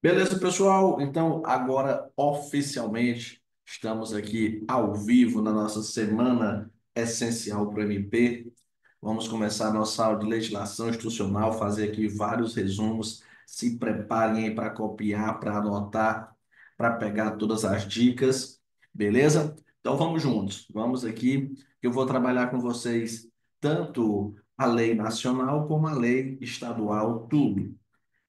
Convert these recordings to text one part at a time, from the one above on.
Beleza, pessoal? Então, agora oficialmente estamos aqui ao vivo na nossa semana essencial para o MP. Vamos começar a nossa aula de legislação institucional, fazer aqui vários resumos. Se preparem aí para copiar, para anotar, para pegar todas as dicas, beleza? Então, vamos juntos. Vamos aqui, que eu vou trabalhar com vocês tanto a lei nacional como a lei estadual, tudo.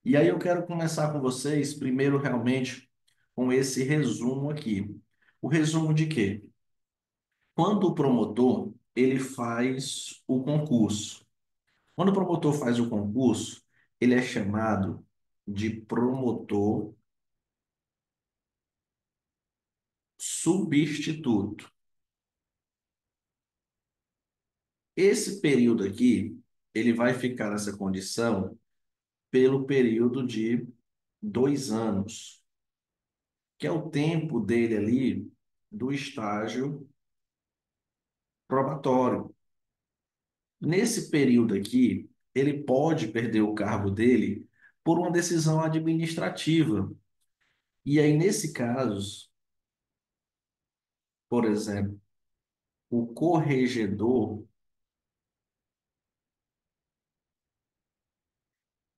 E aí eu quero começar com vocês, primeiro realmente, com esse resumo aqui. O resumo de quê? Quando o promotor, ele faz o concurso. Quando o promotor faz o concurso, ele é chamado de promotor substituto. Esse período aqui, ele vai ficar nessa condição pelo período de 2 anos, que é o tempo dele ali do estágio probatório. Nesse período aqui, ele pode perder o cargo dele por uma decisão administrativa. E aí, nesse caso, por exemplo, o corregedor,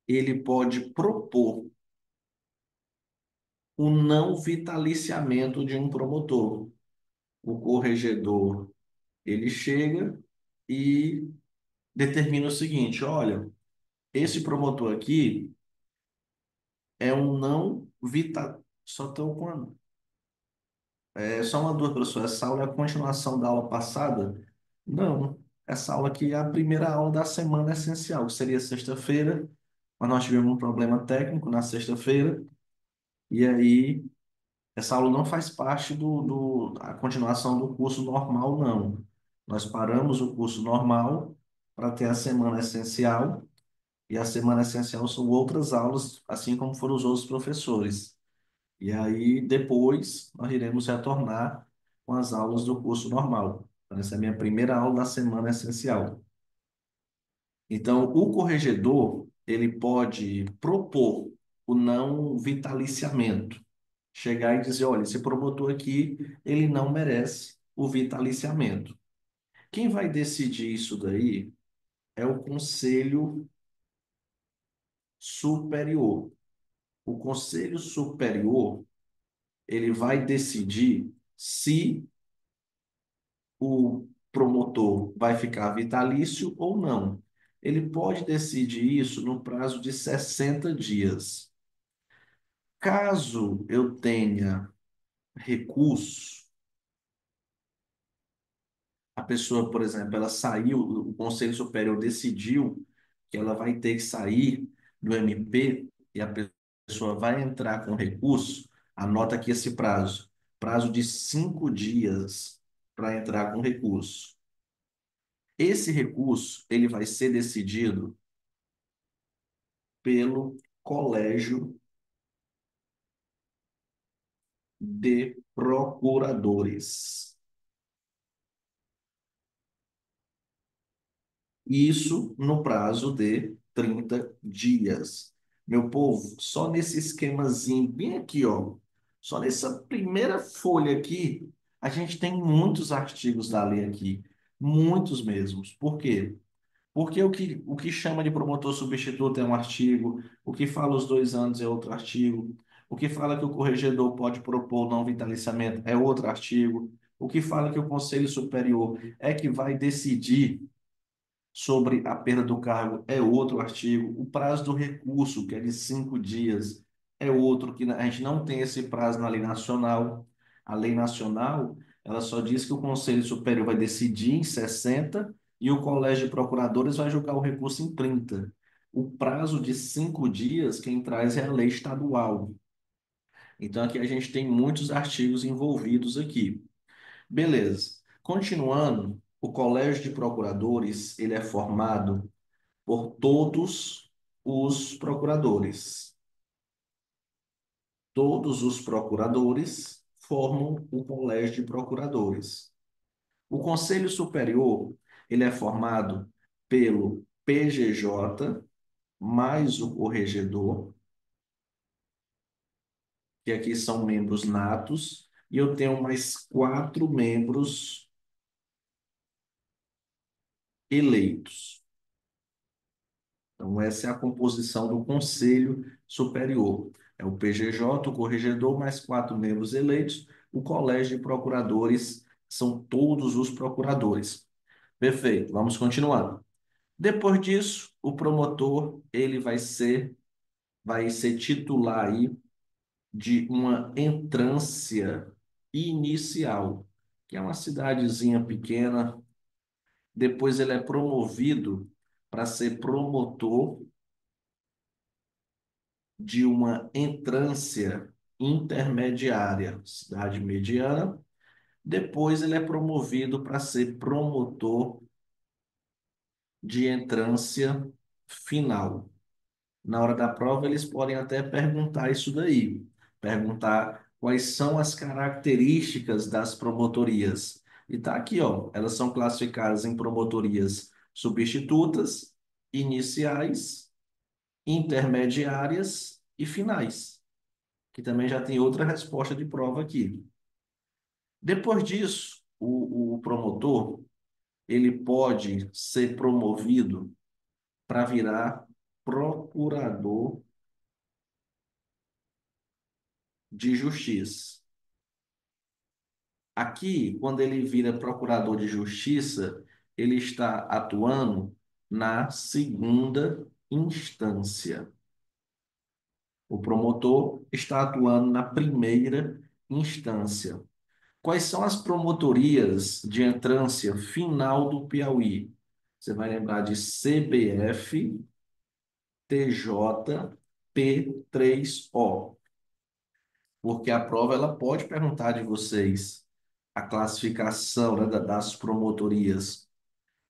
ele pode propor o não vitaliciamento de um promotor. O corregedor, ele chega e determina o seguinte: olha, esse promotor aqui é um não vital. Só estou com só uma dúvida, professor. Essa aula é a continuação da aula passada? Não. Essa aula aqui é a primeira aula da semana essencial, que seria sexta-feira, mas nós tivemos um problema técnico na sexta-feira, e aí essa aula não faz parte da continuação do curso normal, não. Nós paramos o curso normal para ter a semana essencial, e a semana essencial são outras aulas, assim como foram os outros professores. E aí, depois, nós iremos retornar com as aulas do curso normal. Então, essa é a minha primeira aula da semana essencial. Então, o corregedor, ele pode propor o não vitaliciamento. Chegar e dizer, olha, esse promotor aqui, ele não merece o vitaliciamento. Quem vai decidir isso daí é o Conselho Superior. O Conselho Superior, ele vai decidir se o promotor vai ficar vitalício ou não. Ele pode decidir isso no prazo de 60 dias. Caso eu tenha recurso, a pessoa, por exemplo, ela saiu, o Conselho Superior decidiu que ela vai ter que sair do MP e a pessoa vai entrar com recurso, anota aqui esse prazo, prazo de 5 dias para entrar com recurso. Esse recurso, ele vai ser decidido pelo Colégio de Procuradores. Isso no prazo de 30 dias. Meu povo, só nesse esquemazinho, bem aqui, ó, só nessa primeira folha aqui, a gente tem muitos artigos da lei aqui, muitos mesmos. Por quê? Porque o que chama de promotor substituto é um artigo, o que fala os 2 anos é outro artigo, o que fala que o corregedor pode propor não vitaliciamento é outro artigo, o que fala que o Conselho Superior é que vai decidir sobre a perda do cargo é outro artigo, o prazo do recurso, que é de 5 dias, é outro, que a gente não tem esse prazo na lei nacional. A lei nacional, ela só diz que o Conselho Superior vai decidir em 60 e o Colégio de Procuradores vai julgar o recurso em 30. O prazo de 5 dias, quem traz é a lei estadual. Então, aqui a gente tem muitos artigos envolvidos aqui. Beleza. Continuando, o Colégio de Procuradores, ele é formado por todos os procuradores. Todos os procuradores formam o Colégio de Procuradores. O Conselho Superior, ele é formado pelo PGJ mais o corregedor, que aqui são membros natos, e eu tenho mais 4 membros eleitos. Então, essa é a composição do Conselho Superior. É o PGJ, o corregedor, mais 4 membros eleitos. O Colégio de Procuradores são todos os procuradores. Perfeito, vamos continuando. Depois disso, o promotor ele vai ser titular aí de uma entrância inicial, que é uma cidadezinha pequena. Depois ele é promovido para ser promotor de uma entrância intermediária, cidade mediana. Depois ele é promovido para ser promotor de entrância final. Na hora da prova, eles podem até perguntar isso daí, perguntar quais são as características das promotorias. E tá aqui, ó, elas são classificadas em promotorias substitutas, iniciais, intermediárias e finais, que também já tem outra resposta de prova aqui. Depois disso, o promotor, ele pode ser promovido para virar procurador de justiça. Aqui, quando ele vira procurador de justiça, ele está atuando na segunda instância. O promotor está atuando na primeira instância. Quais são as promotorias de entrância final do Piauí? Você vai lembrar de CBF, TJ, P3O, porque a prova ela pode perguntar de vocês a classificação, né, das promotorias.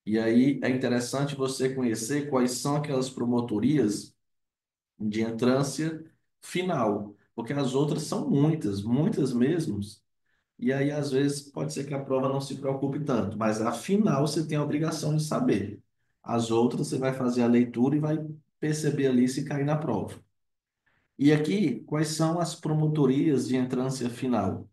E aí é interessante você conhecer quais são aquelas promotorias de entrância final, porque as outras são muitas, muitas mesmo. E aí, às vezes, pode ser que a prova não se preocupe tanto, mas a final você tem a obrigação de saber. As outras você vai fazer a leitura e vai perceber ali se cair na prova. E aqui, quais são as promotorias de entrância final?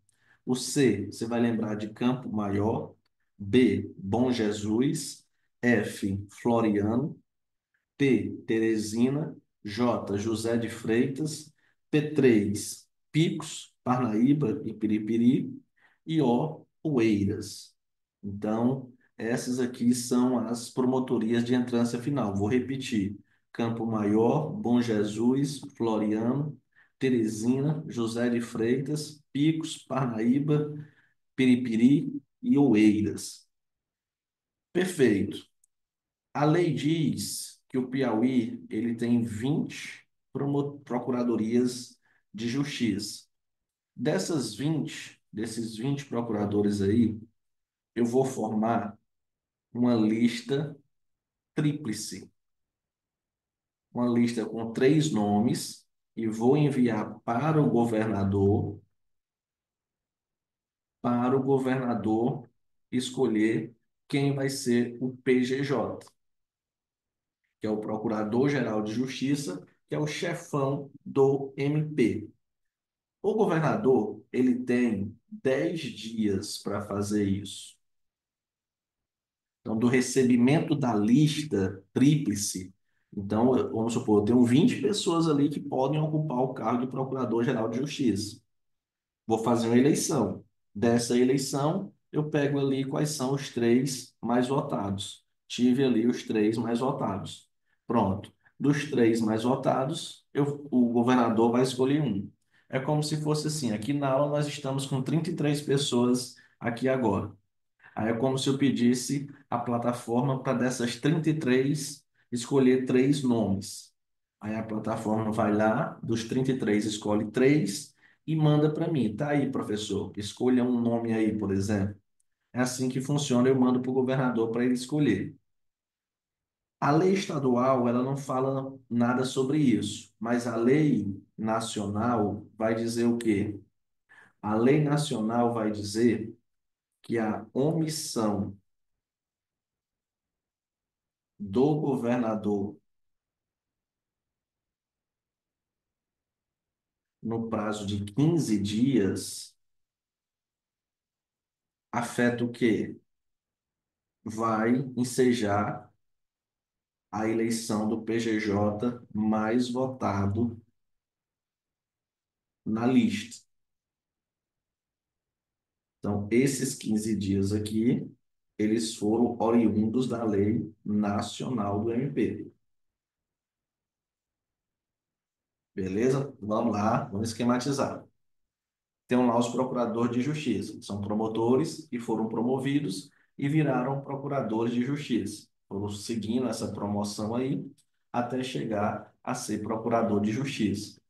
O C, você vai lembrar de Campo Maior. B, Bom Jesus. F, Floriano. T, Teresina. J, José de Freitas. P3, Picos, Parnaíba e Piripiri. E O, Oeiras. Então, essas aqui são as promotorias de entrância final. Vou repetir. Campo Maior, Bom Jesus, Floriano, Teresina, José de Freitas, Picos, Parnaíba, Piripiri e Oeiras. Perfeito. A lei diz que o Piauí ele tem 20 procuradorias de justiça. Desses 20 procuradores aí, eu vou formar uma lista tríplice, uma lista com 3 nomes, e vou enviar para o governador escolher quem vai ser o PGJ, que é o Procurador-Geral de Justiça, que é o chefão do MP. O governador, ele tem 10 dias para fazer isso. Então, do recebimento da lista tríplice, então, vamos supor, eu tenho 20 pessoas ali que podem ocupar o cargo de Procurador-Geral de Justiça. Vou fazer uma eleição. Dessa eleição, eu pego ali quais são os 3 mais votados. Tive ali os 3 mais votados. Pronto. Dos 3 mais votados, o governador vai escolher um. É como se fosse assim, aqui na aula nós estamos com 33 pessoas aqui agora. Aí é como se eu pedisse a plataforma para dessas 33 escolher 3 nomes. Aí a plataforma vai lá, dos 33 escolhe 3 e manda para mim. Tá aí, professor, escolha um nome aí, por exemplo. É assim que funciona, eu mando para o governador para ele escolher. A lei estadual, ela não fala nada sobre isso, mas a lei nacional vai dizer o quê? A lei nacional vai dizer que a omissão do governador no prazo de 15 dias, afeta o quê? Vai ensejar a eleição do PGJ mais votado na lista. Então, esses 15 dias aqui, eles foram oriundos da Lei Nacional do MP. Beleza? Vamos lá, vamos esquematizar. Tem lá os procuradores de justiça, são promotores que foram promovidos e viraram procuradores de justiça. Foram seguindo essa promoção aí até chegar a ser procurador de justiça.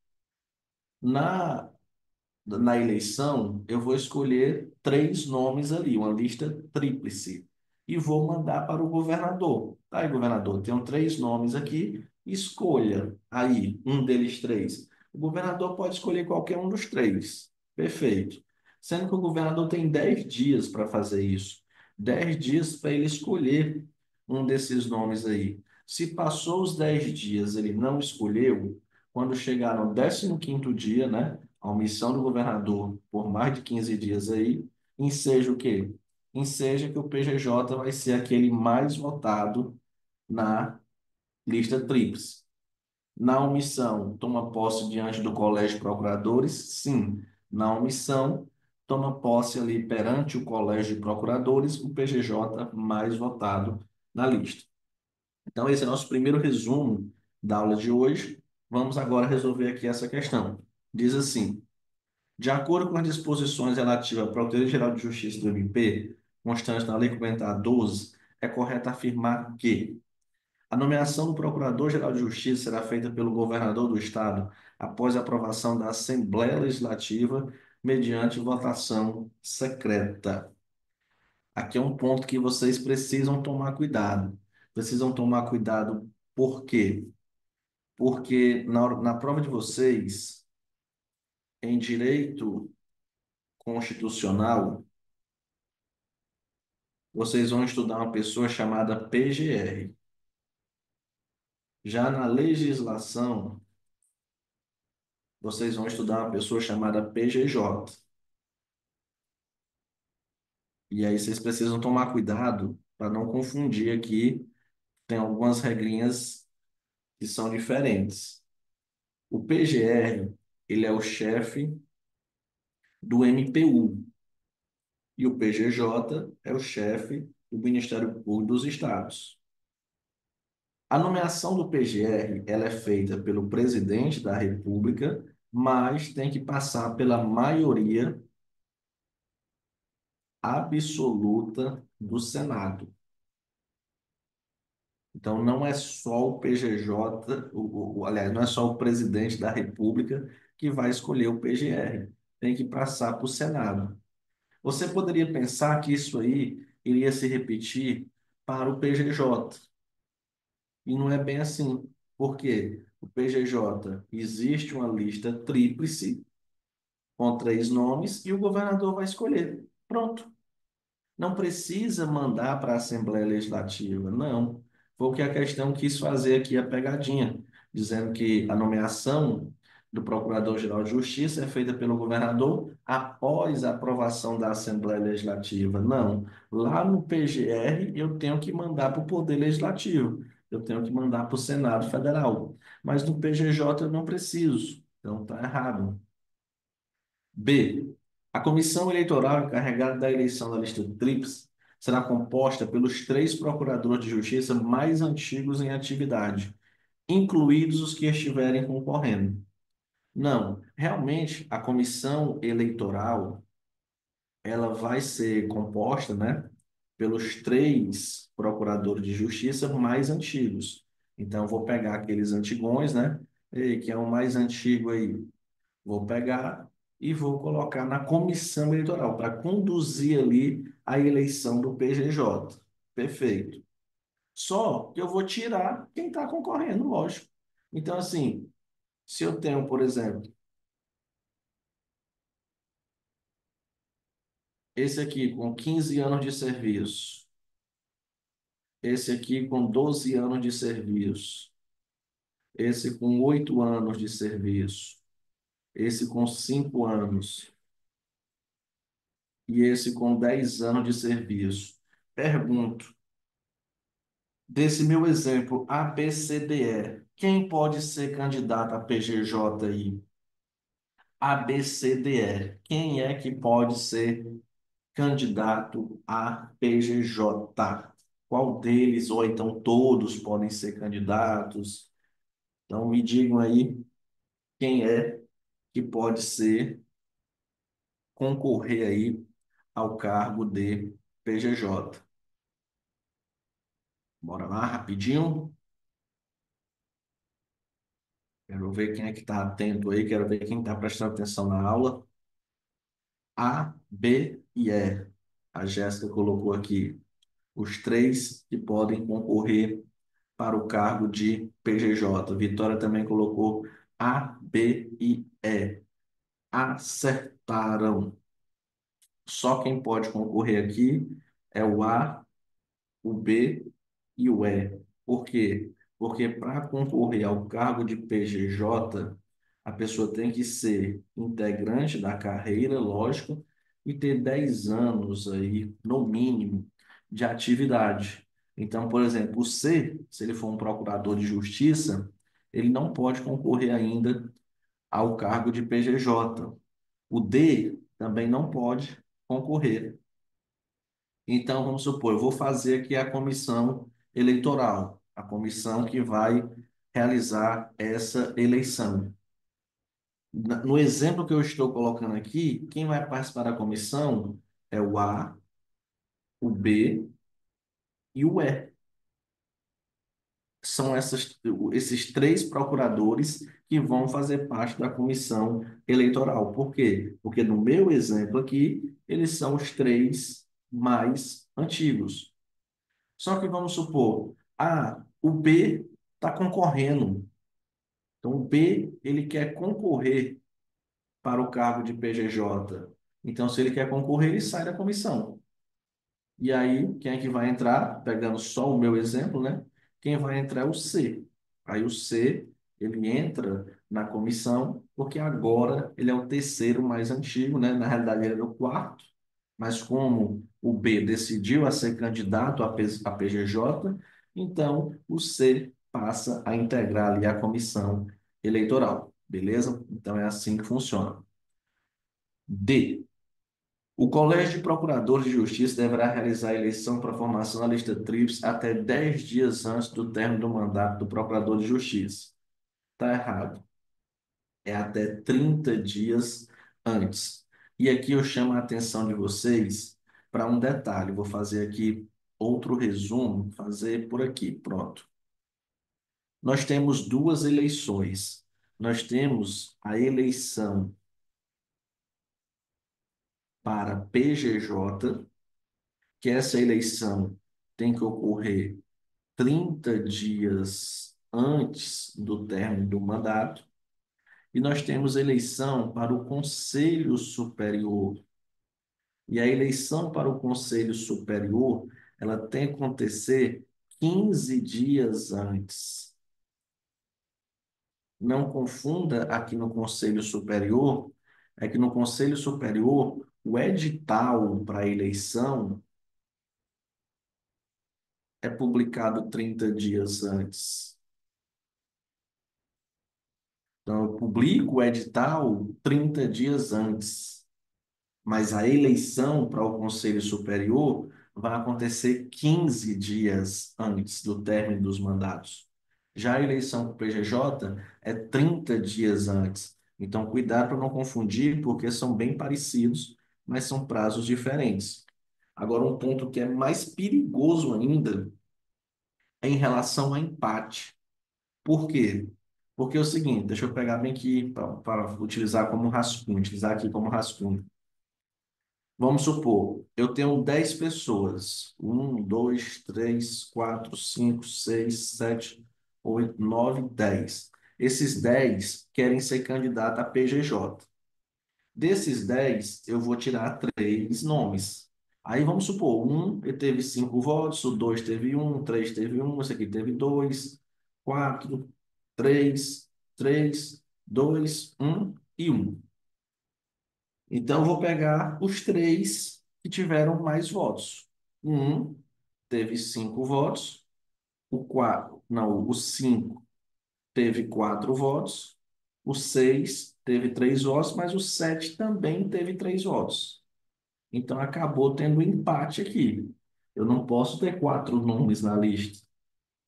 Na na eleição, eu vou escolher três nomes ali, uma lista tríplice, e vou mandar para o governador. Tá aí, governador, tenho três nomes aqui, escolha aí um deles três. O governador pode escolher qualquer um dos três. Perfeito. Sendo que o governador tem 10 dias para fazer isso. 10 dias para ele escolher um desses nomes aí. Se passou os 10 dias, ele não escolheu, quando chegar no 15º dia, né? A omissão do governador por mais de 15 dias aí, enseja o quê? Enseja que o PGJ vai ser aquele mais votado na lista tríplice. Na omissão, toma posse diante do Colégio de Procuradores? Sim. Na omissão, toma posse ali perante o Colégio de Procuradores, o PGJ mais votado na lista. Então, esse é o nosso primeiro resumo da aula de hoje. Vamos agora resolver aqui essa questão. Diz assim: de acordo com as disposições relativas à Procuradoria-Geral de Justiça do MP, constantes na Lei Complementar 12, é correto afirmar que a nomeação do Procurador-Geral de Justiça será feita pelo governador do Estado após a aprovação da Assembleia Legislativa mediante votação secreta. Aqui é um ponto que vocês precisam tomar cuidado. Precisam tomar cuidado por quê? Porque na prova de vocês, em direito constitucional, vocês vão estudar uma pessoa chamada PGR. Já na legislação, vocês vão estudar uma pessoa chamada PGJ. E aí vocês precisam tomar cuidado para não confundir aqui. Tem algumas regrinhas que são diferentes. O PGR, ele é o chefe do MPU e o PGJ é o chefe do Ministério Público dos Estados. A nomeação do PGR, ela é feita pelo presidente da República, mas tem que passar pela maioria absoluta do Senado. Então, não é só o PGJ, aliás, não é só o presidente da República que vai escolher o PGR. Tem que passar para o Senado. Você poderia pensar que isso aí iria se repetir para o PGJ, e não é bem assim. Por quê? O PGJ existe uma lista tríplice com três nomes e o governador vai escolher. Pronto. Não precisa mandar para a Assembleia Legislativa, não. Foi o que a questão quis fazer aqui, a pegadinha, dizendo que a nomeação do Procurador-Geral de Justiça é feita pelo governador após a aprovação da Assembleia Legislativa. Não. Lá no PGR eu tenho que mandar para o Poder Legislativo, eu tenho que mandar para o Senado Federal. Mas no PGJ eu não preciso. Então está errado. B. A comissão eleitoral encarregada da eleição da lista tríplice será composta pelos três procuradores de justiça mais antigos em atividade, incluídos os que estiverem concorrendo. Não, realmente a comissão eleitoral ela vai ser composta, né, pelos três procuradores de justiça mais antigos. Então, eu vou pegar aqueles antigões, né? Ei, que é o mais antigo aí, vou pegar e vou colocar na comissão eleitoral para conduzir ali a eleição do PGJ. Perfeito. Só que eu vou tirar quem está concorrendo, lógico. Então, assim, se eu tenho, por exemplo, esse aqui com 15 anos de serviço, esse aqui com 12 anos de serviço, esse com 8 anos de serviço, esse com 5 anos e esse com 10 anos de serviço. Pergunto, desse meu exemplo, ABCDE, quem pode ser candidato a PGJ aí? ABCDE, quem é que pode ser candidato a PGJ? Qual deles, ou então todos, podem ser candidatos? Então, me digam aí quem é que pode ser, concorrer aí ao cargo de PGJ. Bora lá, rapidinho. Quero ver quem é que está atento aí, quero ver quem está prestando atenção na aula. A, B e E. A Jéssica colocou aqui os três que podem concorrer para o cargo de PGJ. Vitória também colocou A, B e E. Acertaram. Só quem pode concorrer aqui é o A, o B e o E. Por quê? Porque para concorrer ao cargo de PGJ, a pessoa tem que ser integrante da carreira, lógico, e ter 10 anos aí, no mínimo, de atividade. Então, por exemplo, o C, se ele for um procurador de justiça, ele não pode concorrer ainda ao cargo de PGJ. O D também não pode concorrer. Então, vamos supor, eu vou fazer aqui a comissão eleitoral, a comissão que vai realizar essa eleição. No exemplo que eu estou colocando aqui, quem vai participar da comissão é o A, o B e o E. São esses três procuradores que vão fazer parte da comissão eleitoral. Por quê? Porque no meu exemplo aqui, eles são os três mais antigos. Só que vamos supor, o B está concorrendo. Então, o B, ele quer concorrer para o cargo de PGJ. Então, se ele quer concorrer, ele sai da comissão. E aí, quem é que vai entrar? Pegando só o meu exemplo, né? Quem vai entrar é o C. Aí o C, ele entra na comissão, porque agora ele é o terceiro mais antigo, né? Na realidade, ele era o quarto, mas como o B decidiu a ser candidato a PGJ, então o C passa a integrar ali a comissão eleitoral, beleza? Então é assim que funciona. D. O Colégio de Procuradores de Justiça deverá realizar a eleição para a formação da lista tríplice até 10 dias antes do término do mandato do Procurador de Justiça. Está errado. É até 30 dias antes. E aqui eu chamo a atenção de vocês para um detalhe. Vou fazer aqui outro resumo, fazer por aqui. Pronto. Nós temos duas eleições. Nós temos a eleição para PGJ, que essa eleição tem que ocorrer 30 dias antes do término do mandato, e nós temos eleição para o Conselho Superior. E a eleição para o Conselho Superior, ela tem que acontecer 15 dias antes. Não confunda aqui no Conselho Superior, é que no Conselho Superior, o edital para a eleição é publicado 30 dias antes. Então, eu publico o edital 30 dias antes, mas a eleição para o Conselho Superior vai acontecer 15 dias antes do término dos mandatos. Já a eleição para o PGJ é 30 dias antes. Então, cuidado para não confundir, porque são bem parecidos, mas são prazos diferentes. Agora, um ponto que é mais perigoso ainda é em relação a empate. Por quê? Porque é o seguinte, deixa eu pegar bem aqui para utilizar como rascunho, utilizar aqui como rascunho. Vamos supor, eu tenho 10 pessoas. Um, dois, três, quatro, cinco, seis, sete, oito, nove, 10. Esses 10 querem ser candidato a PGJ. Desses 10, eu vou tirar três nomes. Aí vamos supor, um ele teve 5 votos, o dois teve um, o três teve um, esse aqui teve dois, quatro, três, dois, um e 1. Então, eu vou pegar os três que tiveram mais votos. O 1 teve 5 votos, o 4, não, o 5 teve 4 votos, o 6 teve 3 votos, mas o 7 também teve 3 votos. Então, acabou tendo um empate aqui. Eu não posso ter 4 nomes na lista.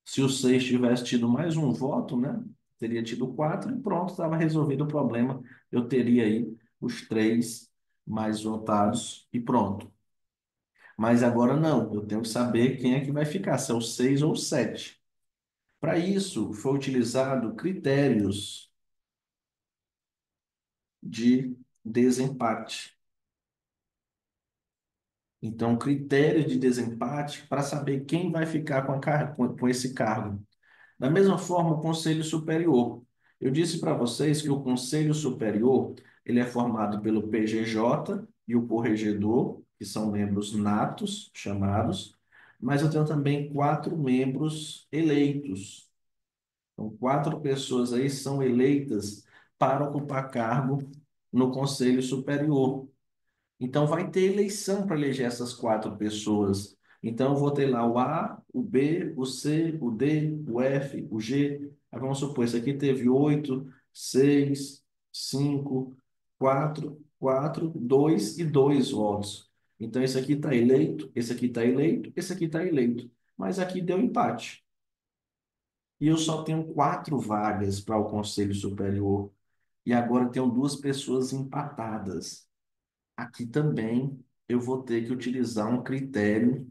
Se o 6 tivesse tido mais um voto, né? Teria tido 4 e pronto, estava resolvido o problema. Eu teria aí os 3 mais votados e pronto. Mas agora não, eu tenho que saber quem é que vai ficar, se é o 6 ou o 7. Para isso, foi utilizado critérios de desempate. Então, critérios de desempate para saber quem vai ficar com esse cargo. Da mesma forma, o Conselho Superior. Eu disse para vocês que o Conselho Superior ele é formado pelo PGJ e o Corregedor, que são membros natos, chamados, mas eu tenho também 4 membros eleitos. Então, 4 pessoas aí são eleitas para ocupar cargo no Conselho Superior. Então, vai ter eleição para eleger essas 4 pessoas. Então, eu vou ter lá o A, o B, o C, o D, o F, o G. Aí vamos supor, isso aqui teve 8, 6, 5, 4, 4, 2 e 2 votos. Então, esse aqui está eleito, esse aqui está eleito, esse aqui está eleito. Mas aqui deu empate. E eu só tenho 4 vagas para o Conselho Superior. E agora tenho 2 pessoas empatadas. Aqui também eu vou ter que utilizar um critério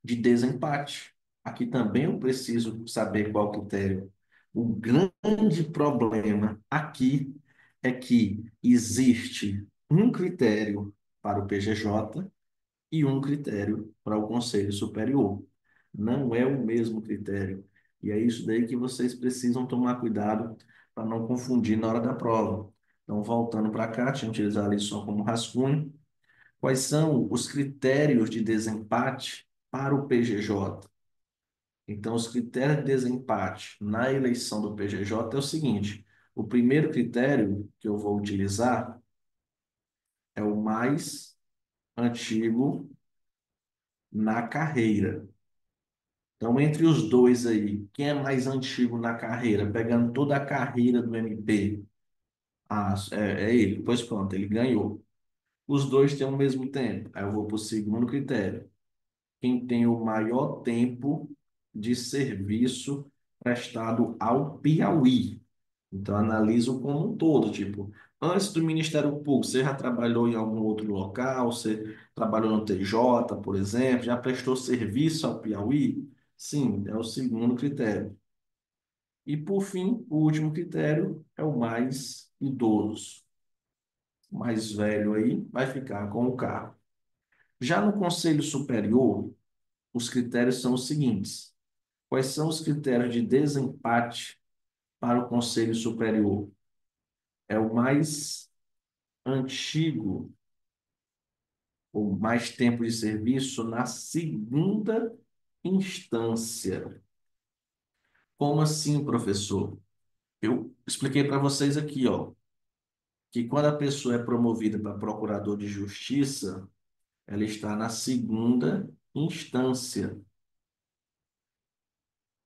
de desempate. Aqui também eu preciso saber qual critério. O grande problema aqui é que existe um critério para o PGJ e um critério para o Conselho Superior. Não é o mesmo critério. E é isso daí que vocês precisam tomar cuidado para não confundir na hora da prova. Então, voltando para cá, deixa eu utilizar ali só como rascunho. Quais são os critérios de desempate para o PGJ? Então, os critérios de desempate na eleição do PGJ é o seguinte: o primeiro critério que eu vou utilizar é o mais antigo na carreira. Então, entre os dois aí, quem é mais antigo na carreira, pegando toda a carreira do MP? Ah, é ele. Pois pronto, ele ganhou. Os dois têm o mesmo tempo. Aí eu vou para o segundo critério. Quem tem o maior tempo de serviço prestado ao Piauí. Então, analiso como um todo, tipo, antes do Ministério Público, você já trabalhou em algum outro local, você trabalhou no TJ, por exemplo, já prestou serviço ao Piauí? Sim, é o segundo critério. E, por fim, o último critério é o mais idoso. O mais velho aí vai ficar com o carro. Já no Conselho Superior, os critérios são os seguintes. Quais são os critérios de desempate para o Conselho Superior? É o mais antigo, ou mais tempo de serviço na segunda instância. Como assim, professor? Eu expliquei para vocês aqui, ó, que quando a pessoa é promovida para procurador de justiça, ela está na segunda instância.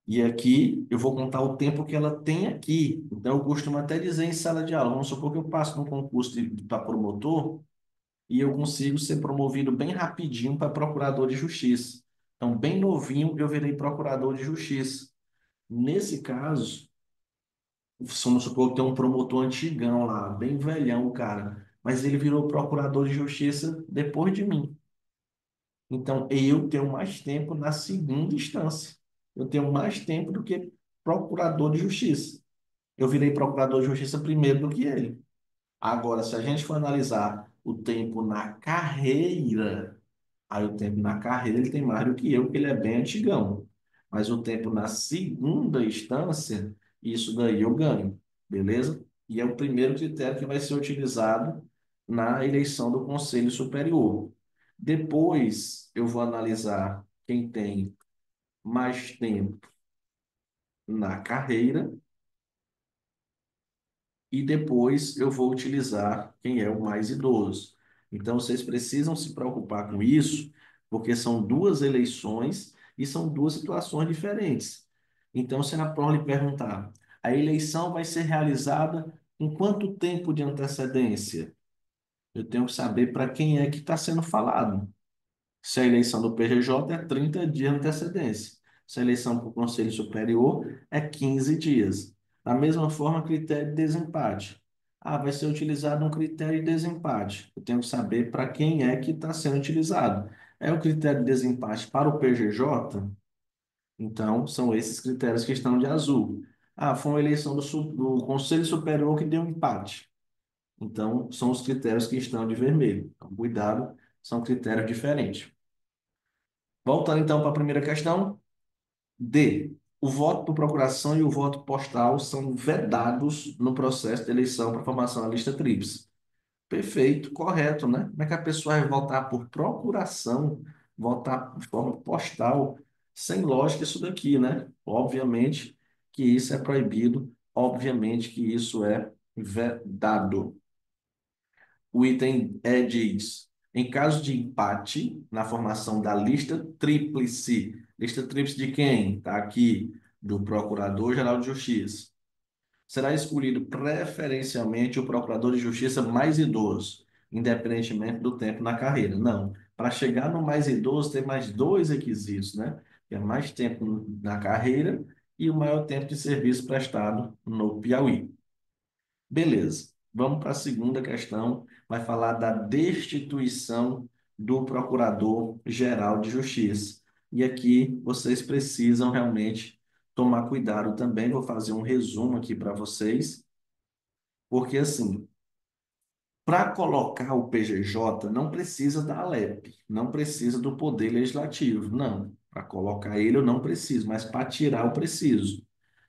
E aqui eu vou contar o tempo que ela tem aqui. Então, eu costumo até dizer em sala de aula, vamos supor que eu passo no concurso para promotor e eu consigo ser promovido bem rapidinho para procurador de justiça. Então, bem novinho, eu virei procurador de justiça. Nesse caso, vamos supor que tem um promotor antigão lá, bem velhão, o cara, mas ele virou procurador de justiça depois de mim. Então, eu tenho mais tempo na segunda instância. Eu tenho mais tempo do que procurador de justiça. Eu virei procurador de justiça primeiro do que ele. Agora, se a gente for analisar o tempo na carreira, aí o tempo na carreira ele tem mais do que eu, porque ele é bem antigão. Mas o tempo na segunda instância, isso daí eu ganho, beleza? E é o primeiro critério que vai ser utilizado na eleição do Conselho Superior. Depois eu vou analisar quem tem mais tempo na carreira e depois eu vou utilizar quem é o mais idoso. Então, vocês precisam se preocupar com isso, porque são duas eleições e são duas situações diferentes. Então, se na prova lhe perguntar, a eleição vai ser realizada com quanto tempo de antecedência? Eu tenho que saber para quem é que está sendo falado. Se a eleição do PGJ é 30 dias de antecedência. Se a eleição para o Conselho Superior é 15 dias. Da mesma forma, critério de desempate. Ah, vai ser utilizado um critério de desempate. Eu tenho que saber para quem é que está sendo utilizado. É o critério de desempate para o PGJ? Então, são esses critérios que estão de azul. Ah, foi uma eleição do Conselho Superior que deu um empate. Então, são os critérios que estão de vermelho. Então, cuidado, são critérios diferentes. Voltando então para a primeira questão. D. O voto por procuração e o voto postal são vedados no processo de eleição para formação da lista tríplice. Perfeito, correto, né? Como é que a pessoa vai votar por procuração, votar de forma postal? Sem lógica isso daqui, né? Obviamente que isso é proibido, obviamente que isso é vedado. O item E diz: em caso de empate na formação da lista tríplice de quem? Está aqui, do Procurador-Geral de Justiça. Será escolhido preferencialmente o Procurador de Justiça mais idoso, independentemente do tempo na carreira. Não. Para chegar no mais idoso, tem mais dois requisitos, né? Que é mais tempo na carreira e o maior tempo de serviço prestado no Piauí. Beleza. Vamos para a segunda questão. Vai falar da destituição do Procurador-Geral de Justiça. E aqui vocês precisam realmente tomar cuidado também. Vou fazer um resumo aqui para vocês, porque assim, para colocar o PGJ não precisa da Alep, não precisa do Poder Legislativo, não. Para colocar ele eu não preciso, mas para tirar eu preciso.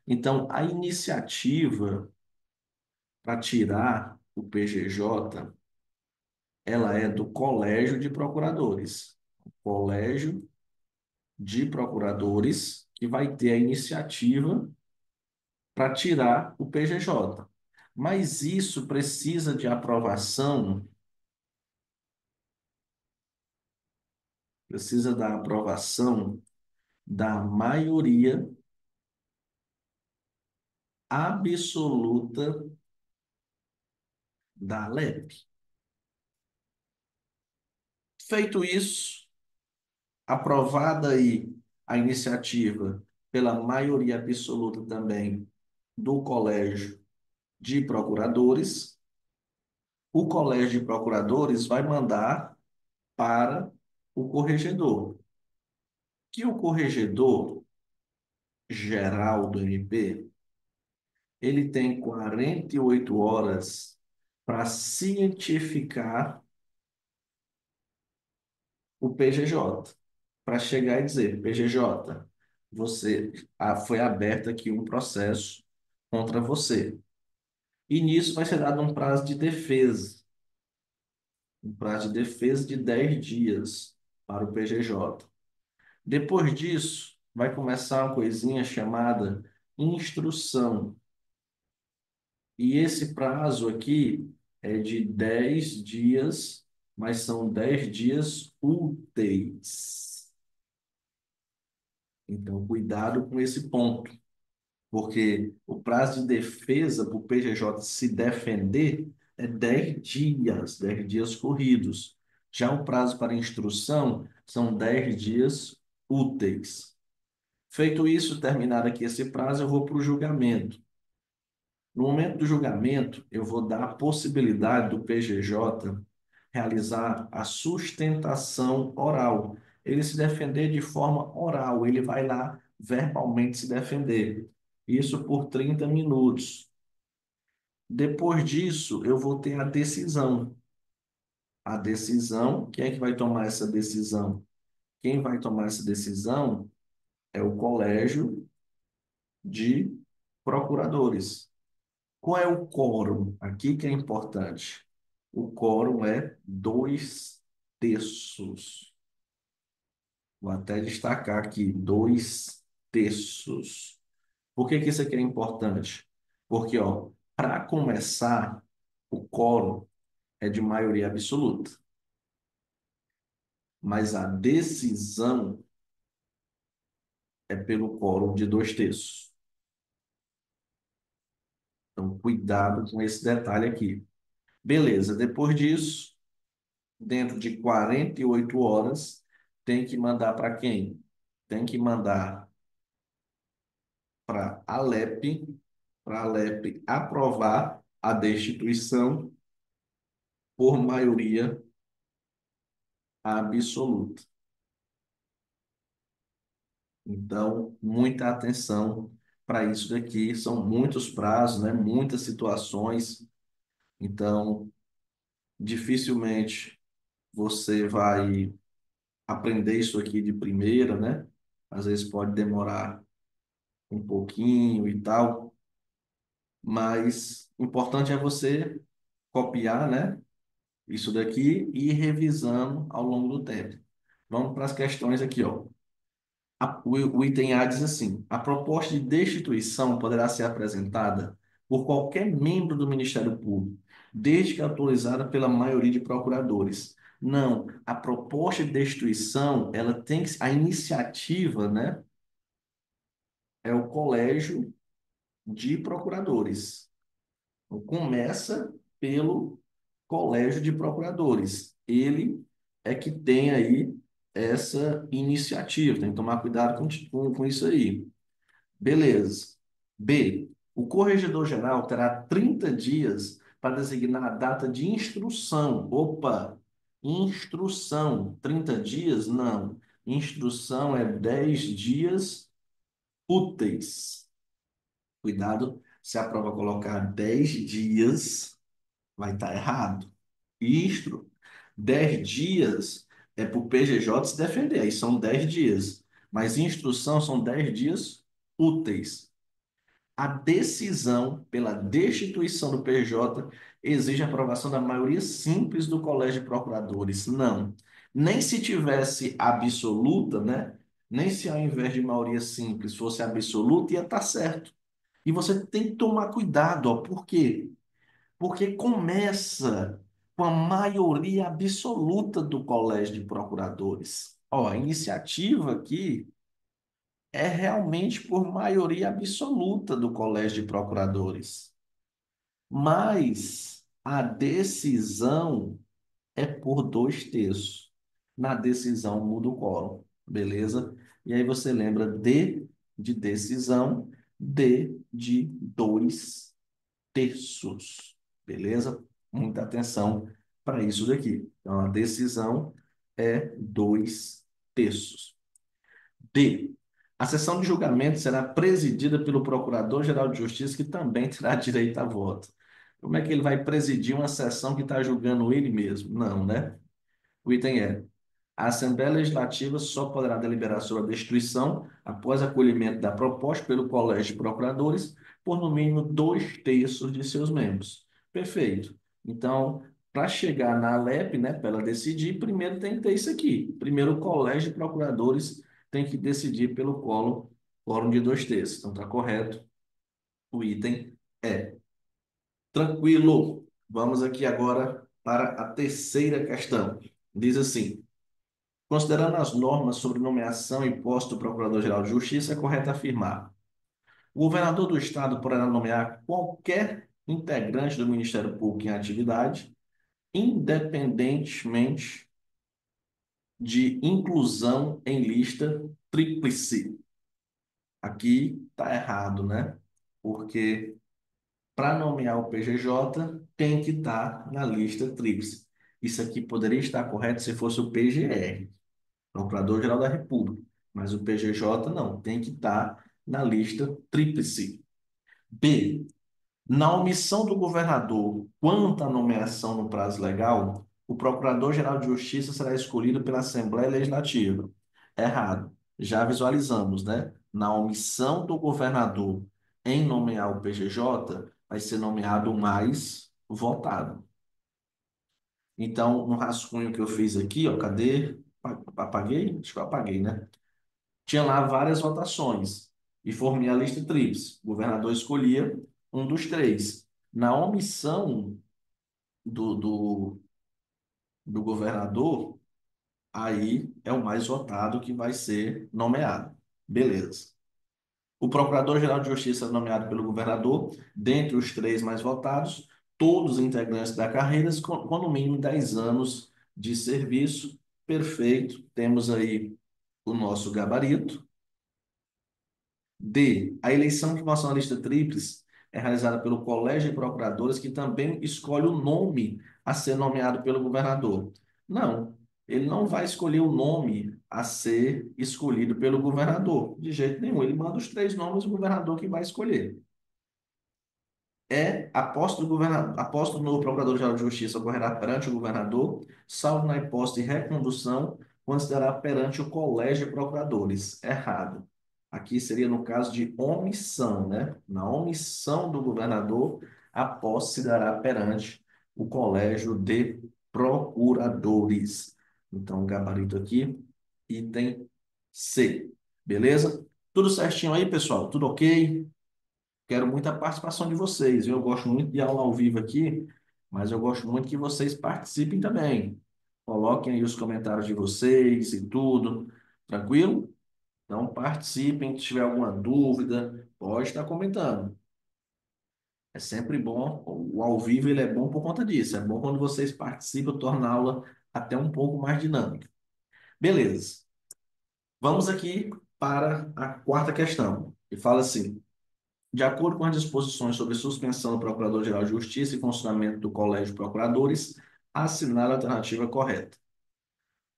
Então, a iniciativa para tirar o PGJ, ela é do Colégio de Procuradores. O Colégio de Procuradores que vai ter a iniciativa para tirar o PGJ. Mas isso precisa de aprovação, precisa da aprovação da maioria absoluta da Alep. Feito isso, aprovada aí a iniciativa pela maioria absoluta também do Colégio de Procuradores, o Colégio de Procuradores vai mandar para o corregedor, que o corregedor geral do MP, ele tem 48 horas para cientificar o PGJ, para chegar e dizer, PGJ, foi aberto aqui um processo contra você. E nisso vai ser dado um prazo de defesa de 10 dias para o PGJ. Depois disso, vai começar uma coisinha chamada instrução. E esse prazo aqui é de 10 dias, mas são 10 dias úteis. Então, cuidado com esse ponto, porque o prazo de defesa para o PGJ se defender é 10 dias corridos. Já o prazo para instrução são 10 dias úteis. Feito isso, terminado aqui esse prazo, eu vou para o julgamento. No momento do julgamento, eu vou dar a possibilidade do PGJ realizar a sustentação oral. Ele se defender de forma oral, ele vai lá verbalmente se defender. Isso por 30 minutos. Depois disso, eu vou ter a decisão. A decisão, quem é que vai tomar essa decisão? Quem vai tomar essa decisão é o Colégio de Procuradores. Qual é o quórum? Aqui que é importante. O quórum é 2 terços. Vou até destacar aqui, 2 terços. Por que que isso aqui é importante? Porque, ó, Para começar, o quórum é de maioria absoluta, mas a decisão é pelo quórum de 2/3. Então, cuidado com esse detalhe aqui. Beleza, depois disso, dentro de 48 horas, tem que mandar para quem? Tem que mandar para a Alep, para a Alep aprovar a destituição por maioria absoluta. Então, muita atenção para isso daqui. São muitos prazos, né? Muitas situações. Então, dificilmente você vai aprender isso aqui de primeira, né? Às vezes pode demorar um pouquinho e tal, mas o importante é você copiar, né? Isso daqui e ir revisando ao longo do tempo. Vamos para as questões aqui, ó. O item A diz assim: a proposta de destituição poderá ser apresentada por qualquer membro do Ministério Público, desde que autorizada pela maioria de procuradores. Não, a proposta de destituição, ela tem que, a iniciativa, né, é o Colégio de Procuradores. Então, começa pelo Colégio de Procuradores. Ele é que tem aí essa iniciativa, tem que tomar cuidado com isso aí. Beleza. B. O corregedor-geral terá 30 dias para designar a data de instrução. Opa! Instrução. 30 dias? Não. Instrução é 10 dias úteis. Cuidado, se a prova colocar 10 dias, vai estar errado. Instru. 10 dias é para o PGJ se defender, aí são 10 dias. Mas instrução são 10 dias úteis. A decisão pela destituição do PJ exige a aprovação da maioria simples do Colégio de Procuradores. Não. Nem se tivesse absoluta, né? Nem se ao invés de maioria simples fosse absoluta, ia estar certo. E você tem que tomar cuidado, ó. Por quê? Porque começa com a maioria absoluta do Colégio de Procuradores. Ó, a iniciativa aqui é realmente por maioria absoluta do Colégio de Procuradores. Mas a decisão é por 2/3. Na decisão muda o quórum, beleza? E aí você lembra D de decisão, D de 2/3, beleza? Muita atenção para isso daqui. Então, a decisão é 2/3. D. A sessão de julgamento será presidida pelo Procurador-Geral de Justiça, que também terá direito a voto. Como é que ele vai presidir uma sessão que está julgando ele mesmo? Não, né? O item é: a Assembleia Legislativa só poderá deliberar sobre a destituição após acolhimento da proposta pelo Colégio de Procuradores por no mínimo 2/3 de seus membros. Perfeito. Então, para chegar na Alep, né, para ela decidir, primeiro tem que ter isso aqui. Primeiro, o Colégio de Procuradores tem que decidir pelo quórum de 2/3. Então, está correto. O item é tranquilo. Vamos aqui agora para a terceira questão. Diz assim: considerando as normas sobre nomeação e posto do Procurador-Geral de Justiça, é correto afirmar: o governador do Estado poderá nomear qualquer integrante do Ministério Público em atividade, independentemente de inclusão em lista tríplice. Aqui está errado, né? Porque para nomear o PGJ tem que estar na lista tríplice. Isso aqui poderia estar correto se fosse o PGR, Procurador-Geral da República. Mas o PGJ não, tem que estar na lista tríplice. B. Na omissão do governador quanto à nomeação no prazo legal, o Procurador-Geral de Justiça será escolhido pela Assembleia Legislativa. Errado. Já visualizamos, né? Na omissão do governador em nomear o PGJ, vai ser nomeado o mais votado. Então, no rascunho que eu fiz aqui, ó, cadê? Apaguei? Acho que eu apaguei, né? Tinha lá várias votações e formei a lista tríplice. O governador escolhia um dos três. Na omissão do, do, do governador, aí é o mais votado que vai ser nomeado. Beleza. O Procurador-Geral de Justiça é nomeado pelo governador, dentre os três mais votados, todos integrantes da carreira com no mínimo 10 anos de serviço. Perfeito. Temos aí o nosso gabarito. D. A eleição de uma lista tríplice é realizada pelo Colégio de Procuradores, que também escolhe o nome a ser nomeado pelo governador. Não, ele não vai escolher o nome a ser escolhido pelo governador, de jeito nenhum. Ele manda os três nomes, o governador que vai escolher. Após o novo Procurador-Geral de Justiça ocorrerá perante o governador, salvo na hipótese de recondução, considerará perante o Colégio de Procuradores. Errado. Aqui seria no caso de omissão, né? Na omissão do governador, a posse se dará perante o Colégio de Procuradores. Então, gabarito aqui, item C. Beleza? Tudo certinho aí, pessoal? Tudo ok? Quero muita participação de vocês. Eu gosto muito de aula ao vivo aqui, mas eu gosto muito que vocês participem também. Coloquem aí os comentários de vocês e tudo. Tranquilo? Então participem. Se tiver alguma dúvida, pode estar comentando. É sempre bom. O ao vivo ele é bom por conta disso. É bom quando vocês participam, torna a aula até um pouco mais dinâmica. Beleza. Vamos aqui para a quarta questão. E fala assim: de acordo com as disposições sobre suspensão do Procurador-Geral de Justiça e funcionamento do Colégio de Procuradores, assinar a alternativa correta.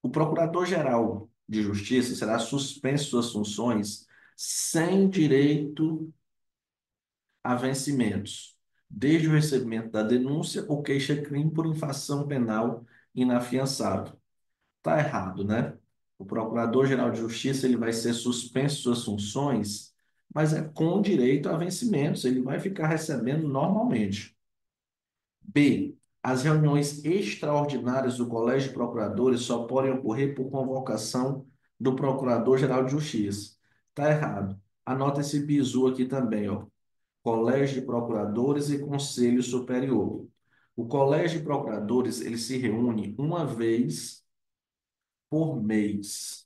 O Procurador-Geral de Justiça será suspenso suas funções sem direito a vencimentos, desde o recebimento da denúncia ou queixa-crime por infração penal inafiançável. Está errado, né? O Procurador-Geral de Justiça ele vai ser suspenso suas funções, mas é com direito a vencimentos, ele vai ficar recebendo normalmente. B. As reuniões extraordinárias do Colégio de Procuradores só podem ocorrer por convocação do Procurador-Geral de Justiça. Está errado. Anota esse bizu aqui também, ó. Colégio de Procuradores e Conselho Superior. O Colégio de Procuradores ele se reúne uma vez por mês.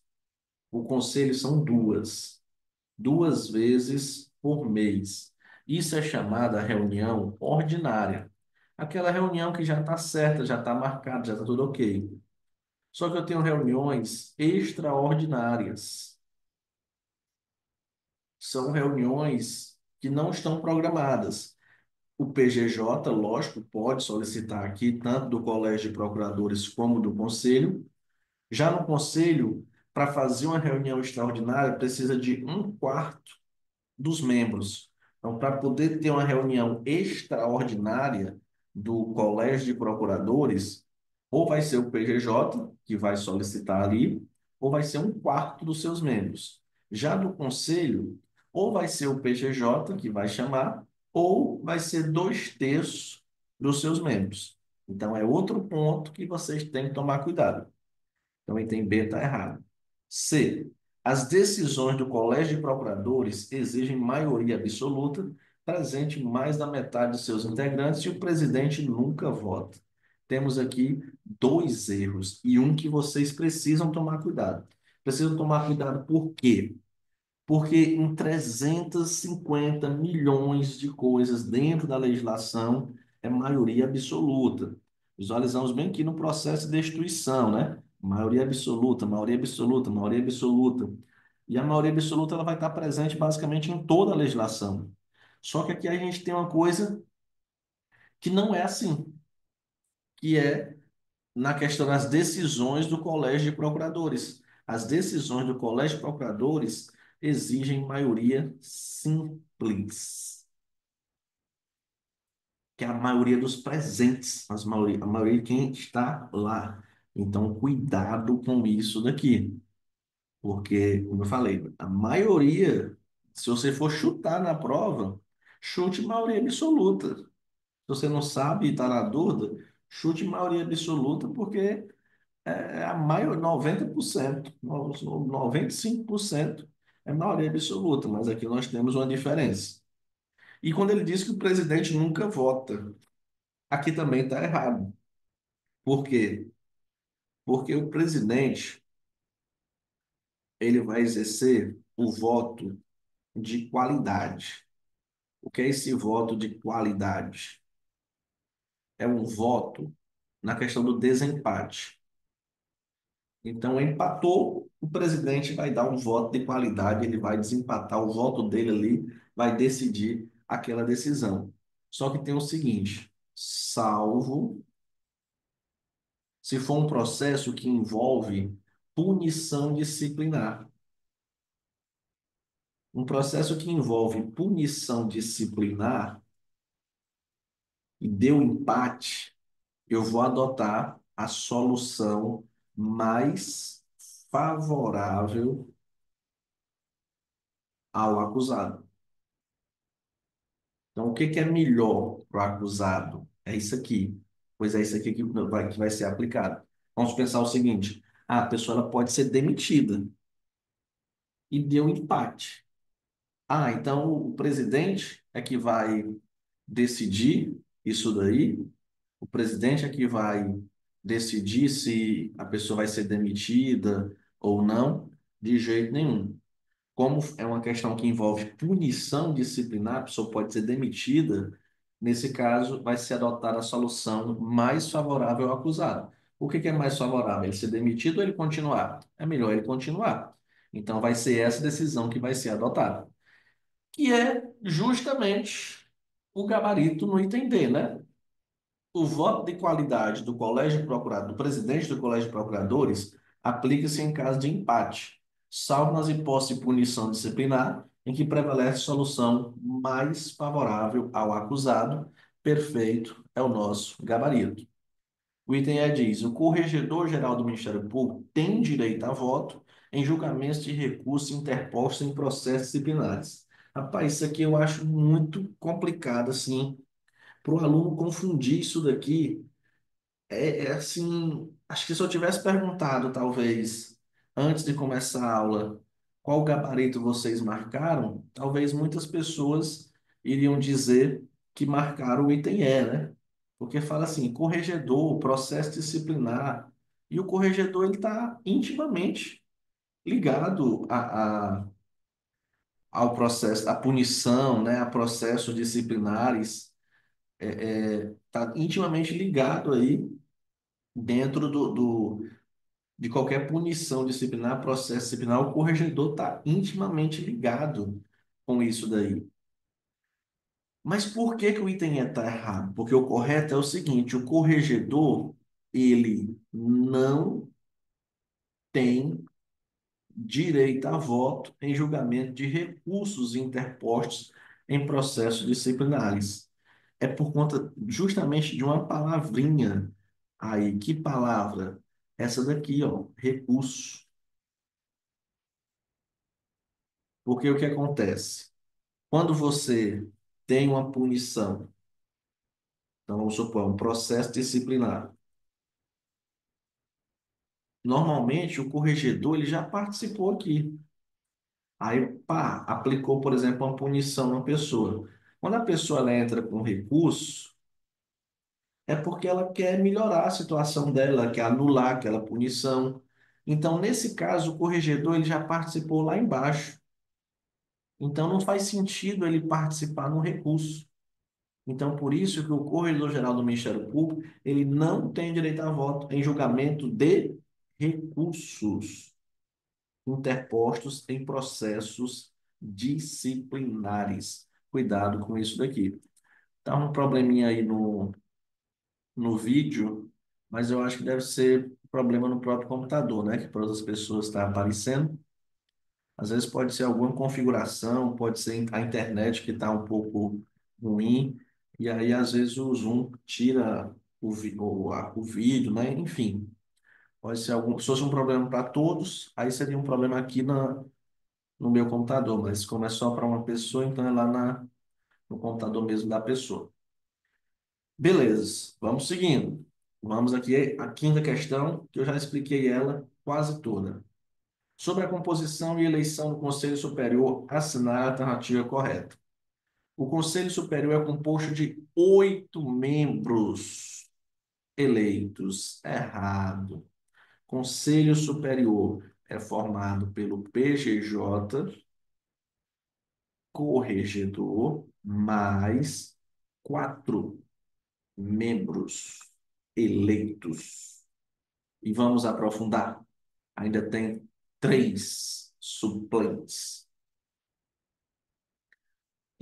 O conselho são duas vezes por mês. Isso é chamada reunião ordinária. Aquela reunião que já está certa, já está marcada, já está tudo ok. Só que eu tenho reuniões extraordinárias. São reuniões que não estão programadas. O PGJ, lógico, pode solicitar aqui, tanto do Colégio de Procuradores como do Conselho. Já no Conselho, para fazer uma reunião extraordinária, precisa de um quarto dos membros. Então, para poder ter uma reunião extraordinária do Colégio de Procuradores, ou vai ser o PGJ, que vai solicitar ali, ou vai ser um quarto dos seus membros. Já do Conselho, ou vai ser o PGJ, que vai chamar, ou vai ser 2/3 dos seus membros. Então, é outro ponto que vocês têm que tomar cuidado. Então, item B está errado. C. As decisões do Colégio de Procuradores exigem maioria absoluta, presente mais da metade dos seus integrantes, e o presidente nunca vota. Temos aqui dois erros e um que vocês precisam tomar cuidado. Precisam tomar cuidado por quê? Porque em 350 milhões de coisas dentro da legislação é maioria absoluta. Visualizamos bem aqui no processo de destituição, né? Maioria absoluta, maioria absoluta, maioria absoluta. E a maioria absoluta ela vai estar presente basicamente em toda a legislação. Só que aqui a gente tem uma coisa que não é assim, que é na questão das decisões do Colégio de Procuradores. As decisões do Colégio de Procuradores exigem maioria simples, que é a maioria dos presentes, a maioria de quem está lá. Então, cuidado com isso daqui, porque, como eu falei, a maioria, se você for chutar na prova, chute maioria absoluta. Se você não sabe e está na dúvida, chute maioria absoluta, porque é a maior, 90%, 95% é maioria absoluta, mas aqui nós temos uma diferença. E quando ele diz que o presidente nunca vota, aqui também está errado. Por quê? Porque o presidente ele vai exercer o voto de qualidade. O que é esse voto de qualidade? É um voto na questão do desempate. Então, empatou, o presidente vai dar um voto de qualidade, ele vai desempatar o voto dele ali, vai decidir aquela decisão. Só que tem o seguinte, salvo se for um processo que envolve punição disciplinar. Um processo que envolve punição disciplinar e deu empate, eu vou adotar a solução mais favorável ao acusado. Então, o que que é melhor para o acusado? É isso aqui. Pois é isso aqui que vai ser aplicado. Vamos pensar o seguinte: a pessoa ela pode ser demitida e deu empate. Ah, então o presidente é que vai decidir isso daí? O presidente é que vai decidir se a pessoa vai ser demitida ou não? De jeito nenhum. Como é uma questão que envolve punição disciplinar, a pessoa pode ser demitida, nesse caso, vai ser adotada a solução mais favorável ao acusado. O que que é mais favorável? Ele ser demitido ou ele continuar? É melhor ele continuar. Então, vai ser essa decisão que vai ser adotada, que é justamente o gabarito no item D, né? O voto de qualidade do Colégio Procurador, do presidente do Colégio de Procuradores, aplica-se em caso de empate, salvo nas hipóteses de punição disciplinar, em que prevalece solução mais favorável ao acusado. Perfeito, é o nosso gabarito. O item E diz: o Corregedor-Geral do Ministério Público tem direito a voto em julgamentos de recurso interpostos em processos disciplinares. Rapaz, isso aqui eu acho muito complicado, assim, para o aluno confundir isso daqui é assim, acho que se eu tivesse perguntado, talvez, antes de começar a aula, qual gabarito vocês marcaram, talvez muitas pessoas iriam dizer que marcaram o item E, né? Porque fala assim, corregedor, processo disciplinar, e o corregedor ele está intimamente ligado ao processo, à punição, né? A processos disciplinares, está intimamente ligado aí dentro de qualquer punição disciplinar, processo disciplinar, o corregedor está intimamente ligado com isso daí. Mas por que que o item E está errado? Porque o correto é o seguinte, o corregedor, ele não tem direito a voto em julgamento de recursos interpostos em processos disciplinares. É por conta justamente de uma palavrinha aí. Que palavra? Essa daqui, ó, recurso. Porque o que acontece? Quando você tem uma punição, então vamos supor, um processo disciplinar, normalmente o corregedor ele já participou aqui. Aí, pá, aplicou, por exemplo, uma punição na pessoa. Quando a pessoa ela entra com recurso, é porque ela quer melhorar a situação dela, quer anular aquela punição. Então, nesse caso, o corregedor ele já participou lá embaixo. Então, não faz sentido ele participar no recurso. Então, por isso que o Corregedor-Geral do Ministério Público, ele não tem direito a voto em julgamento de recursos interpostos em processos disciplinares. Cuidado com isso daqui. Tá um probleminha aí no vídeo, mas eu acho que deve ser problema no próprio computador, né? Que para outras pessoas está aparecendo. Às vezes pode ser alguma configuração, pode ser a internet que está um pouco ruim, e aí às vezes o Zoom tira o vídeo, né? Enfim, pode ser algum, se fosse um problema para todos, aí seria um problema aqui no meu computador, mas como é só para uma pessoa, então é lá no computador mesmo da pessoa. Beleza, vamos seguindo. Vamos aqui à quinta questão, que eu já expliquei ela quase toda. Sobre a composição e eleição do Conselho Superior, assinar a alternativa correta. O Conselho Superior é composto de 8 membros eleitos. Errado. Conselho Superior é formado pelo PGJ, corregedor, mais 4 membros eleitos. E vamos aprofundar. Ainda tem 3 suplentes.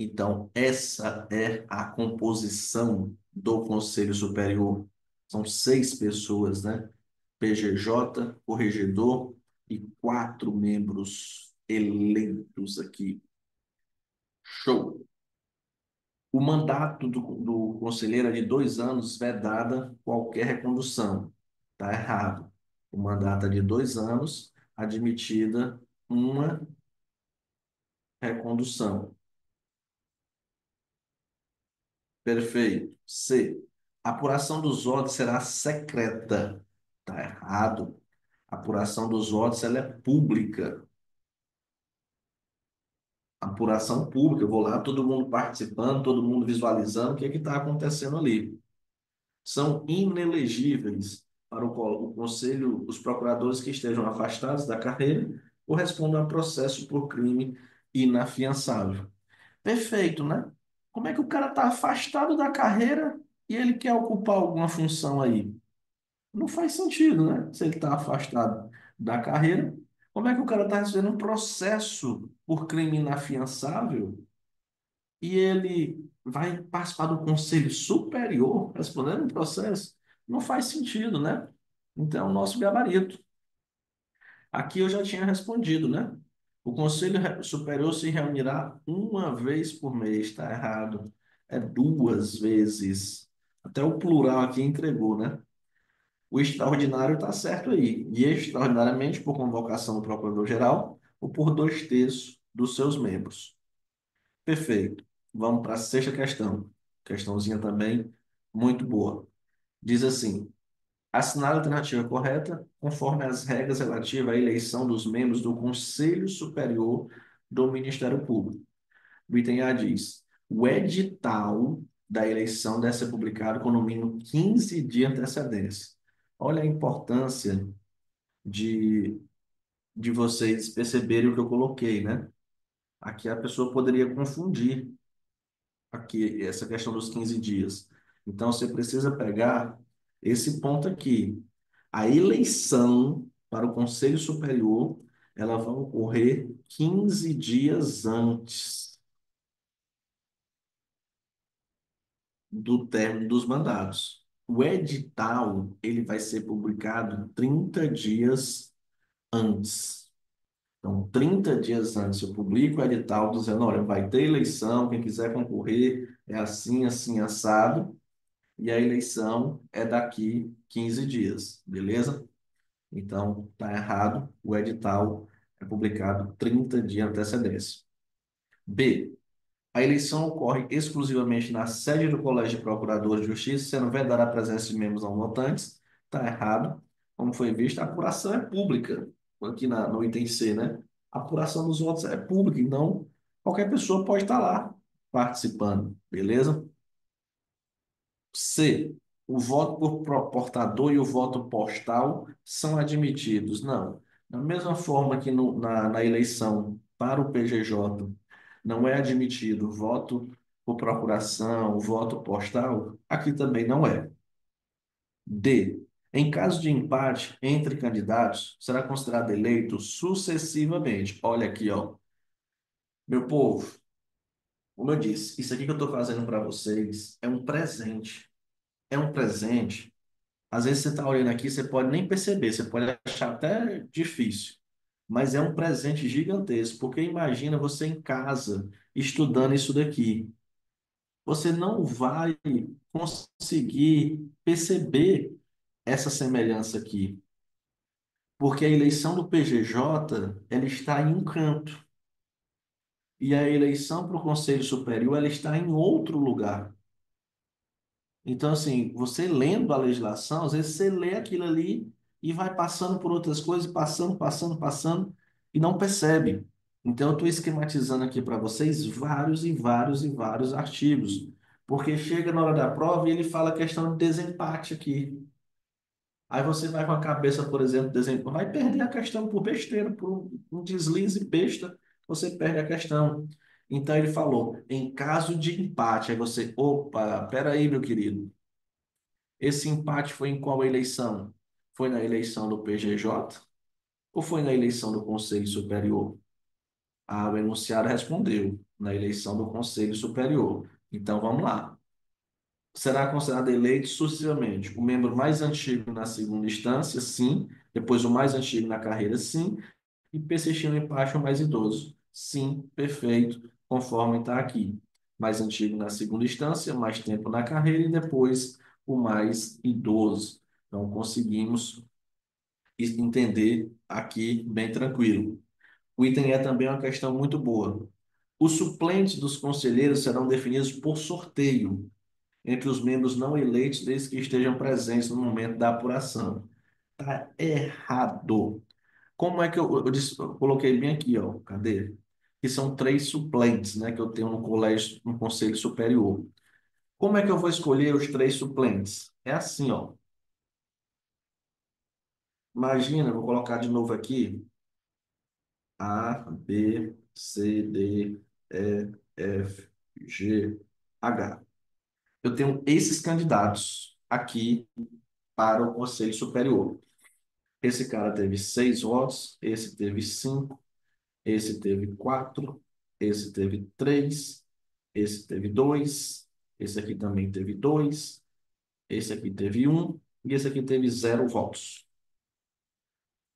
Então, essa é a composição do Conselho Superior. São 6 pessoas, né? PGJ, corregedor e 4 membros eleitos aqui. Show! O mandato do conselheiro é de 2 anos, vedada qualquer recondução. Está errado. O mandato é de 2 anos, admitida uma recondução. Perfeito. C. A apuração dos votos será secreta. Está errado. A apuração dos votos ela é pública. Apuração pública. Eu vou lá, todo mundo participando, todo mundo visualizando o que está acontecendo ali. São inelegíveis para o Conselho os procuradores que estejam afastados da carreira ou respondam a processo por crime inafiançável. Perfeito, né? Como é que o cara está afastado da carreira e ele quer ocupar alguma função aí? Não faz sentido, né? Se ele está afastado da carreira, como é que o cara está recebendo um processo por crime inafiançável e ele vai participar do Conselho Superior respondendo um processo? Não faz sentido, né? Então, é o nosso gabarito. Aqui eu já tinha respondido, né? O Conselho Superior se reunirá uma vez por mês, está errado. É 2 vezes. Até o plural aqui entregou, né? O extraordinário está certo aí. E extraordinariamente por convocação do Procurador-Geral ou por 2/3 dos seus membros. Perfeito. Vamos para a sexta questão. Questãozinha também muito boa. Diz assim: assinar a alternativa correta conforme as regras relativas à eleição dos membros do Conselho Superior do Ministério Público. O item A diz: o edital da eleição deve ser publicado com no mínimo 15 dias de antecedência. Olha a importância de, de vocês perceberem o que eu coloquei, né? Aqui a pessoa poderia confundir aqui essa questão dos 15 dias. Então, você precisa pegar esse ponto aqui. A eleição para o Conselho Superior, ela vai ocorrer 15 dias antes do término dos mandatos. O edital, ele vai ser publicado 30 dias antes. Então, 30 dias antes eu publico o edital dizendo, olha, vai ter eleição, quem quiser concorrer é assim, assim, assado, e a eleição é daqui 15 dias, beleza? Então, está errado, o edital é publicado 30 dias de antecedência. B. A eleição ocorre exclusivamente na sede do Colégio de Procuradores de Justiça, sendo vedada a presença de membros não votantes. Está errado. Como foi visto, a apuração é pública. Aqui no item C, né? A apuração dos votos é pública, então qualquer pessoa pode estar lá participando, beleza? C. O voto por portador e o voto postal são admitidos. Não. Da mesma forma que na eleição para o PGJ não é admitido voto por procuração, voto postal, aqui também não é. D. Em caso de empate entre candidatos, será considerado eleito sucessivamente. Olha aqui, ó. Meu povo, como eu disse, isso aqui que eu estou fazendo para vocês é um presente. É um presente. Às vezes você está olhando aqui, você pode nem perceber, você pode achar até difícil, mas é um presente gigantesco, porque imagina você em casa estudando isso daqui. Você não vai conseguir perceber essa semelhança aqui, porque a eleição do PGJ, ela está em um canto, e a eleição para o Conselho Superior, ela está em outro lugar. Então, assim, você lendo a legislação, às vezes você lê aquilo ali e vai passando por outras coisas, passando, passando, passando, e não percebe. Então, eu estou esquematizando aqui para vocês vários e vários e vários artigos, porque chega na hora da prova e ele fala a questão de desempate aqui. Aí você vai com a cabeça, por exemplo, desempate, vai perder a questão por besteira, por um deslize besta, você perde a questão. Então, ele falou, em caso de empate, aí você, opa, peraí, meu querido, esse empate foi em qual eleição? Foi na eleição do PGJ ou foi na eleição do Conselho Superior? O enunciado respondeu, na eleição do Conselho Superior. Então, vamos lá. Será considerado eleito sucessivamente o membro mais antigo na segunda instância, sim. Depois o mais antigo na carreira, sim. E persistindo em empate o mais idoso. Sim, perfeito, conforme está aqui. Mais antigo na segunda instância, mais tempo na carreira e depois o mais idoso. Então, conseguimos entender aqui bem tranquilo. O item é também uma questão muito boa. Os suplentes dos conselheiros serão definidos por sorteio entre os membros não eleitos, desde que estejam presentes no momento da apuração. Tá errado. Como é que eu coloquei bem aqui, ó, cadê? Que são três suplentes, né, que eu tenho no colégio, no conselho superior. Como é que eu vou escolher os três suplentes? É assim, ó. Imagina, eu vou colocar de novo aqui A, B, C, D, E, F, G, H. Eu tenho esses candidatos aqui para o Conselho Superior. Esse cara teve 6 votos, esse teve 5, esse teve 4, esse teve 3, esse teve 2, esse aqui também teve 2, esse aqui teve 1 e esse aqui teve 0 votos.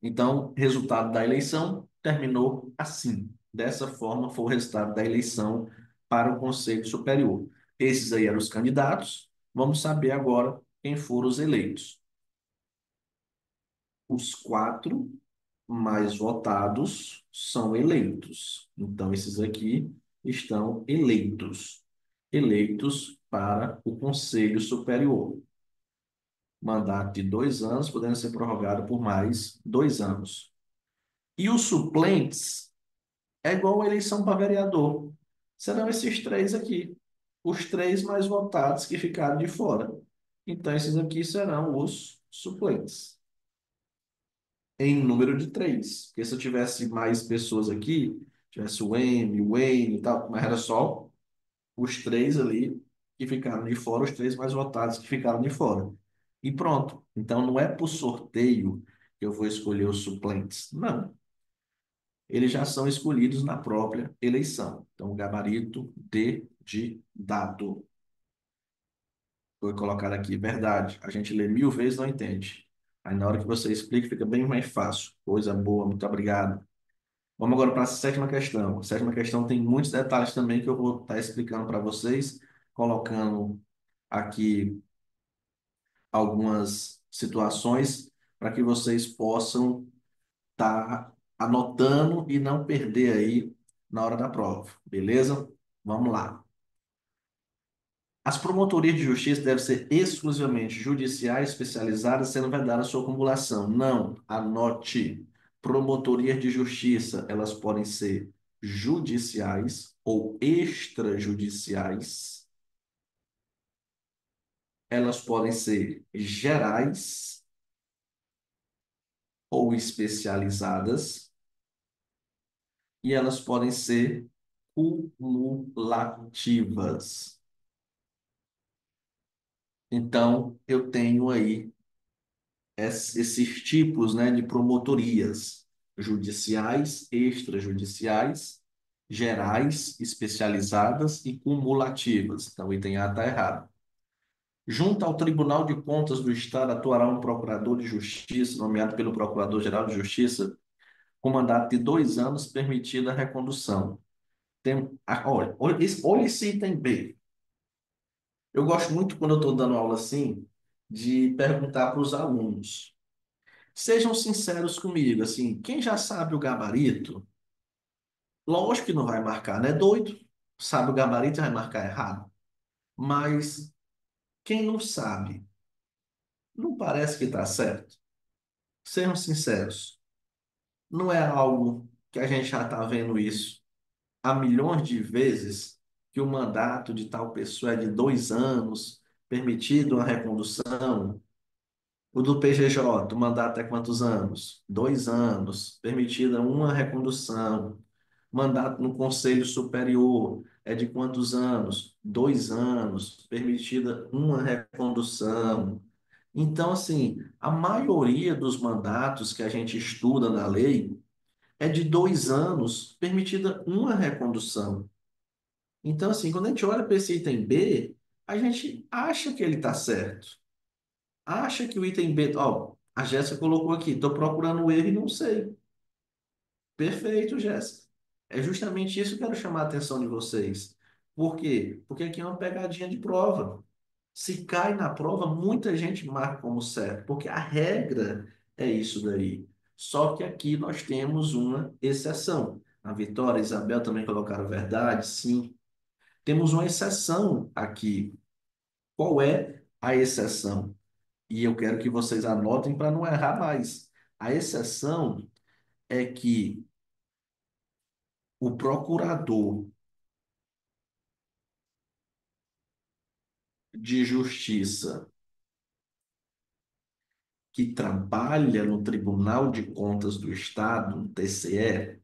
Então, resultado da eleição terminou assim. Dessa forma, foi o resultado da eleição para o Conselho Superior. Esses aí eram os candidatos. Vamos saber agora quem foram os eleitos. Os quatro mais votados são eleitos. Então, esses aqui estão eleitos. Eleitos para o Conselho Superior. Mandato de 2 anos, podendo ser prorrogado por mais 2 anos. E os suplentes é igual a eleição para vereador. Serão esses três aqui, os três mais votados que ficaram de fora. Então, esses aqui serão os suplentes, em número de três. Porque se eu tivesse mais pessoas aqui, tivesse o M, o Wayne e tal, mas era só os três ali que ficaram de fora, os três mais votados que ficaram de fora. E pronto. Então, não é por sorteio que eu vou escolher os suplentes. Não, eles já são escolhidos na própria eleição. Então, o gabarito de dado foi colocado aqui. Verdade. A gente lê 1000 vezes, não entende. Aí, na hora que você explica, fica bem mais fácil. Coisa boa, muito obrigado. Vamos agora para a sétima questão. A sétima questão tem muitos detalhes também que eu vou estar explicando para vocês, colocando aqui algumas situações para que vocês possam tá anotando e não perder aí na hora da prova, beleza? Vamos lá. As promotorias de justiça devem ser exclusivamente judiciais especializadas, sendo vedada a sua acumulação. Não, anote. Promotorias de justiça, elas podem ser judiciais ou extrajudiciais. Elas podem ser gerais ou especializadas. E elas podem ser cumulativas. Então, eu tenho aí esses tipos, né, de promotorias judiciais, extrajudiciais, gerais, especializadas e cumulativas. Então, o item A está errado. Junto ao Tribunal de Contas do Estado atuará um procurador de justiça, nomeado pelo Procurador-Geral de Justiça, com mandato de 2 anos, permitida a recondução. Olha esse item B. Eu gosto muito, quando eu estou dando aula assim, de perguntar para os alunos. Sejam sinceros comigo, assim, quem já sabe o gabarito, lógico que não vai marcar, né? Doido, sabe o gabarito vai marcar errado. Mas quem não sabe, não parece que está certo? Sejam sinceros. Não é algo que a gente já está vendo isso há milhões de vezes, que o mandato de tal pessoa é de 2 anos, permitido uma recondução. O do PGJ, o mandato é quantos anos? 2 anos, permitida uma recondução. Mandato no Conselho Superior é de quantos anos? 2 anos, permitida uma recondução. Então, assim, a maioria dos mandatos que a gente estuda na lei é de 2 anos, permitida uma recondução. Então, assim, quando a gente olha para esse item B, a gente acha que ele está certo. Acha que o item B. Ó, a Jéssica colocou aqui, estou procurando o erro e não sei. Perfeito, Jéssica. É justamente isso que eu quero chamar a atenção de vocês. Por quê? Porque aqui é uma pegadinha de prova. Se cai na prova, muita gente marca como certo, porque a regra é isso daí. Só que aqui nós temos uma exceção. A Vitória e a Isabel também colocaram verdade, sim. Temos uma exceção aqui. Qual é a exceção? E eu quero que vocês anotem para não errar mais. A exceção é que o procurador de justiça que trabalha no Tribunal de Contas do Estado, no TCE,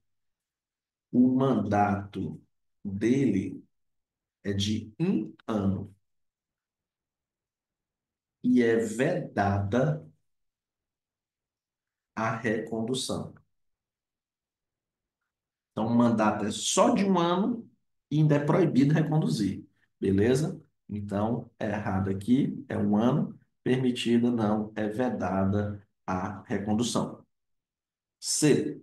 o mandato dele é de 1 ano e é vedada a recondução. Então, o mandato é só de 1 ano e ainda é proibido reconduzir. Beleza? Então, é errado aqui, é 1 ano, permitida não, é vedada a recondução. C.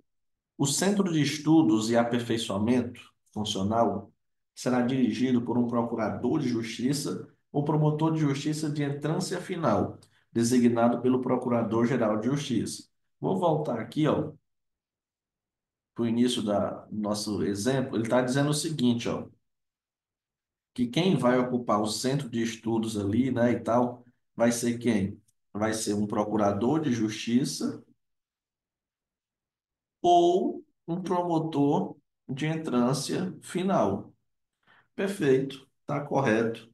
O Centro de Estudos e Aperfeiçoamento Funcional será dirigido por um procurador de justiça ou promotor de justiça de entrância final, designado pelo Procurador-Geral de Justiça. Vou voltar aqui, ó, para o início do nosso exemplo. Ele está dizendo o seguinte, ó, que quem vai ocupar o centro de estudos ali, né, e tal, vai ser quem? Vai ser um procurador de justiça ou um promotor de entrância final. Perfeito, está correto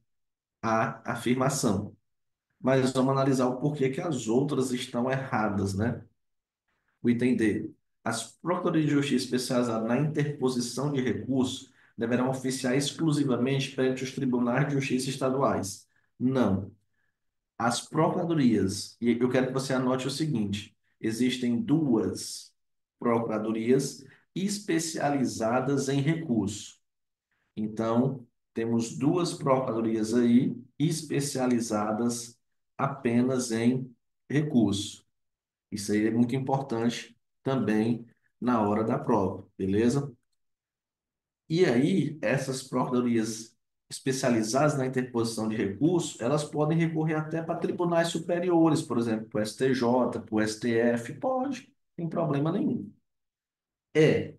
a afirmação. Mas vamos analisar o porquê que as outras estão erradas, né? O item D. As procuradorias de justiça especializadas na interposição de recursos deverão oficiar exclusivamente perante os tribunais de justiça estaduais. Não. As procuradorias, e eu quero que você anote o seguinte: existem duas procuradorias especializadas em recursos. Então, temos duas procuradorias aí especializadas apenas em recurso. Isso aí é muito importante também na hora da prova, beleza? E aí, essas procuradorias especializadas na interposição de recursos, elas podem recorrer até para tribunais superiores, por exemplo, para o STJ, para o STF, pode, não tem problema nenhum. É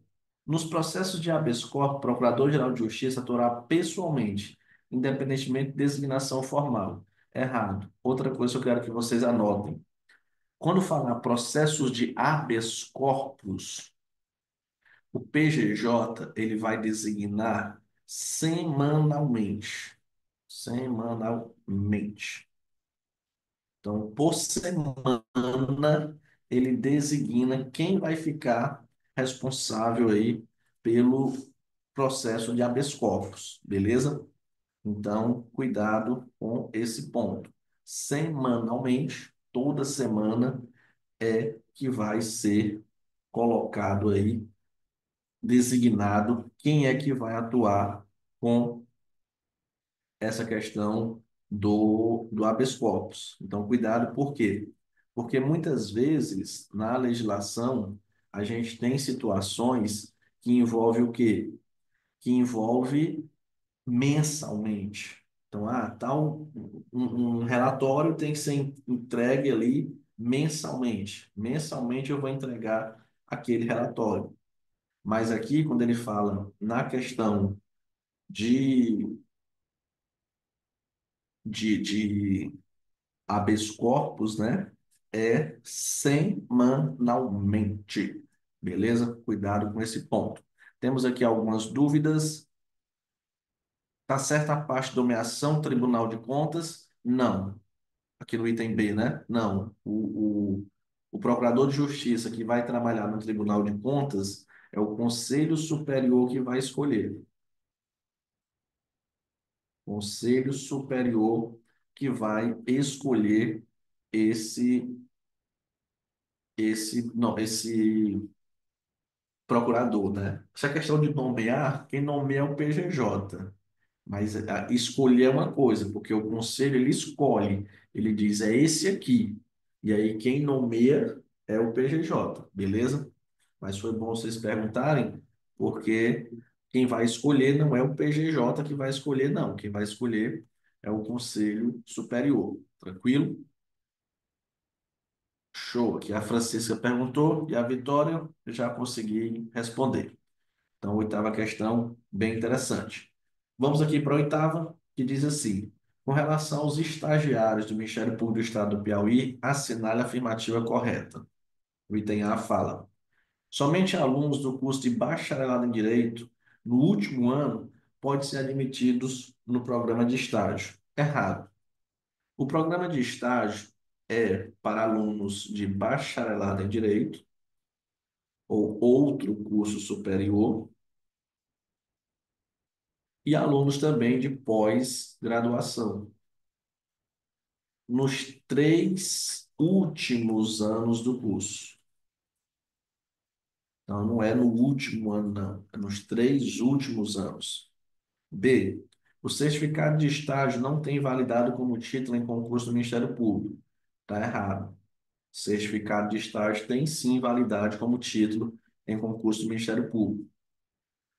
Nos processos de habeas corpus, o Procurador-Geral de Justiça atuará pessoalmente, independentemente de designação formal. Errado. Outra coisa que eu quero que vocês anotem. Quando falar processos de habeas corpus, o PGJ ele vai designar semanalmente. Semanalmente. Então, por semana, ele designa quem vai ficar responsável aí pelo processo de habeas corpus, beleza? Então, cuidado com esse ponto. Semanalmente, toda semana é que vai ser colocado aí, designado quem é que vai atuar com essa questão do habeas corpus. Então, cuidado, por quê? Porque muitas vezes na legislação a gente tem situações que envolve o quê? Que envolve mensalmente. Então, tal um relatório tem que ser entregue ali mensalmente. Mensalmente eu vou entregar aquele relatório. Mas aqui, quando ele fala na questão de, de habeas corpus, né? É semanalmente. Beleza? Cuidado com esse ponto. Temos aqui algumas dúvidas. Tá certa a parte de nomeação Tribunal de Contas? Não. Aqui no item B, né? Não. O procurador de justiça que vai trabalhar no Tribunal de Contas é o Conselho Superior que vai escolher. Conselho Superior que vai escolher esse, não, esse procurador, né? Essa questão de nomear, quem nomeia é o PGJ. Mas escolher é uma coisa, porque o conselho ele escolhe, ele diz é esse aqui. E aí quem nomeia é o PGJ, beleza? Mas foi bom vocês perguntarem, porque quem vai escolher não é o PGJ que vai escolher, não. Quem vai escolher é o Conselho Superior. Tranquilo? Show. Aqui a Francisca perguntou e a Vitória já consegui responder. Então, oitava questão, bem interessante. Vamos aqui para a oitava, que diz assim: com relação aos estagiários do Ministério Público do Estado do Piauí, assinale a afirmativa correta. O item A fala: somente alunos do curso de bacharelado em Direito, no último ano, podem ser admitidos no programa de estágio. Errado. O programa de estágio é para alunos de bacharelado em Direito ou outro curso superior e alunos também de pós-graduação, nos 3 últimos anos do curso. Então, não é no último ano, não, é nos 3 últimos anos. B. O certificado de estágio não tem validade como título em concurso do Ministério Público. Está errado. Certificado de estágio tem sim validade como título em concurso do Ministério Público.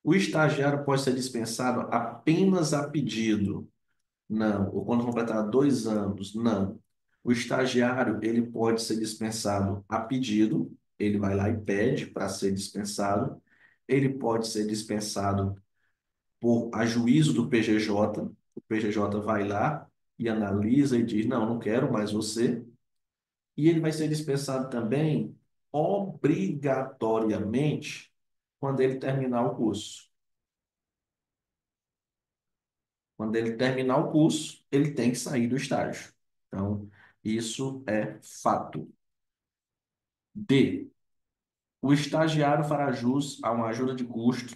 O estagiário pode ser dispensado apenas a pedido. Não. Ou quando completar 2 anos? Não. O estagiário, ele pode ser dispensado a pedido, ele vai lá e pede para ser dispensado. Ele pode ser dispensado por a juízo do PGJ. O PGJ vai lá e analisa e diz: não, não quero mais você. E ele vai ser dispensado também obrigatoriamente quando ele terminar o curso. Quando ele terminar o curso, ele tem que sair do estágio. Então, isso é fato. D. O estagiário fará jus a uma ajuda de custo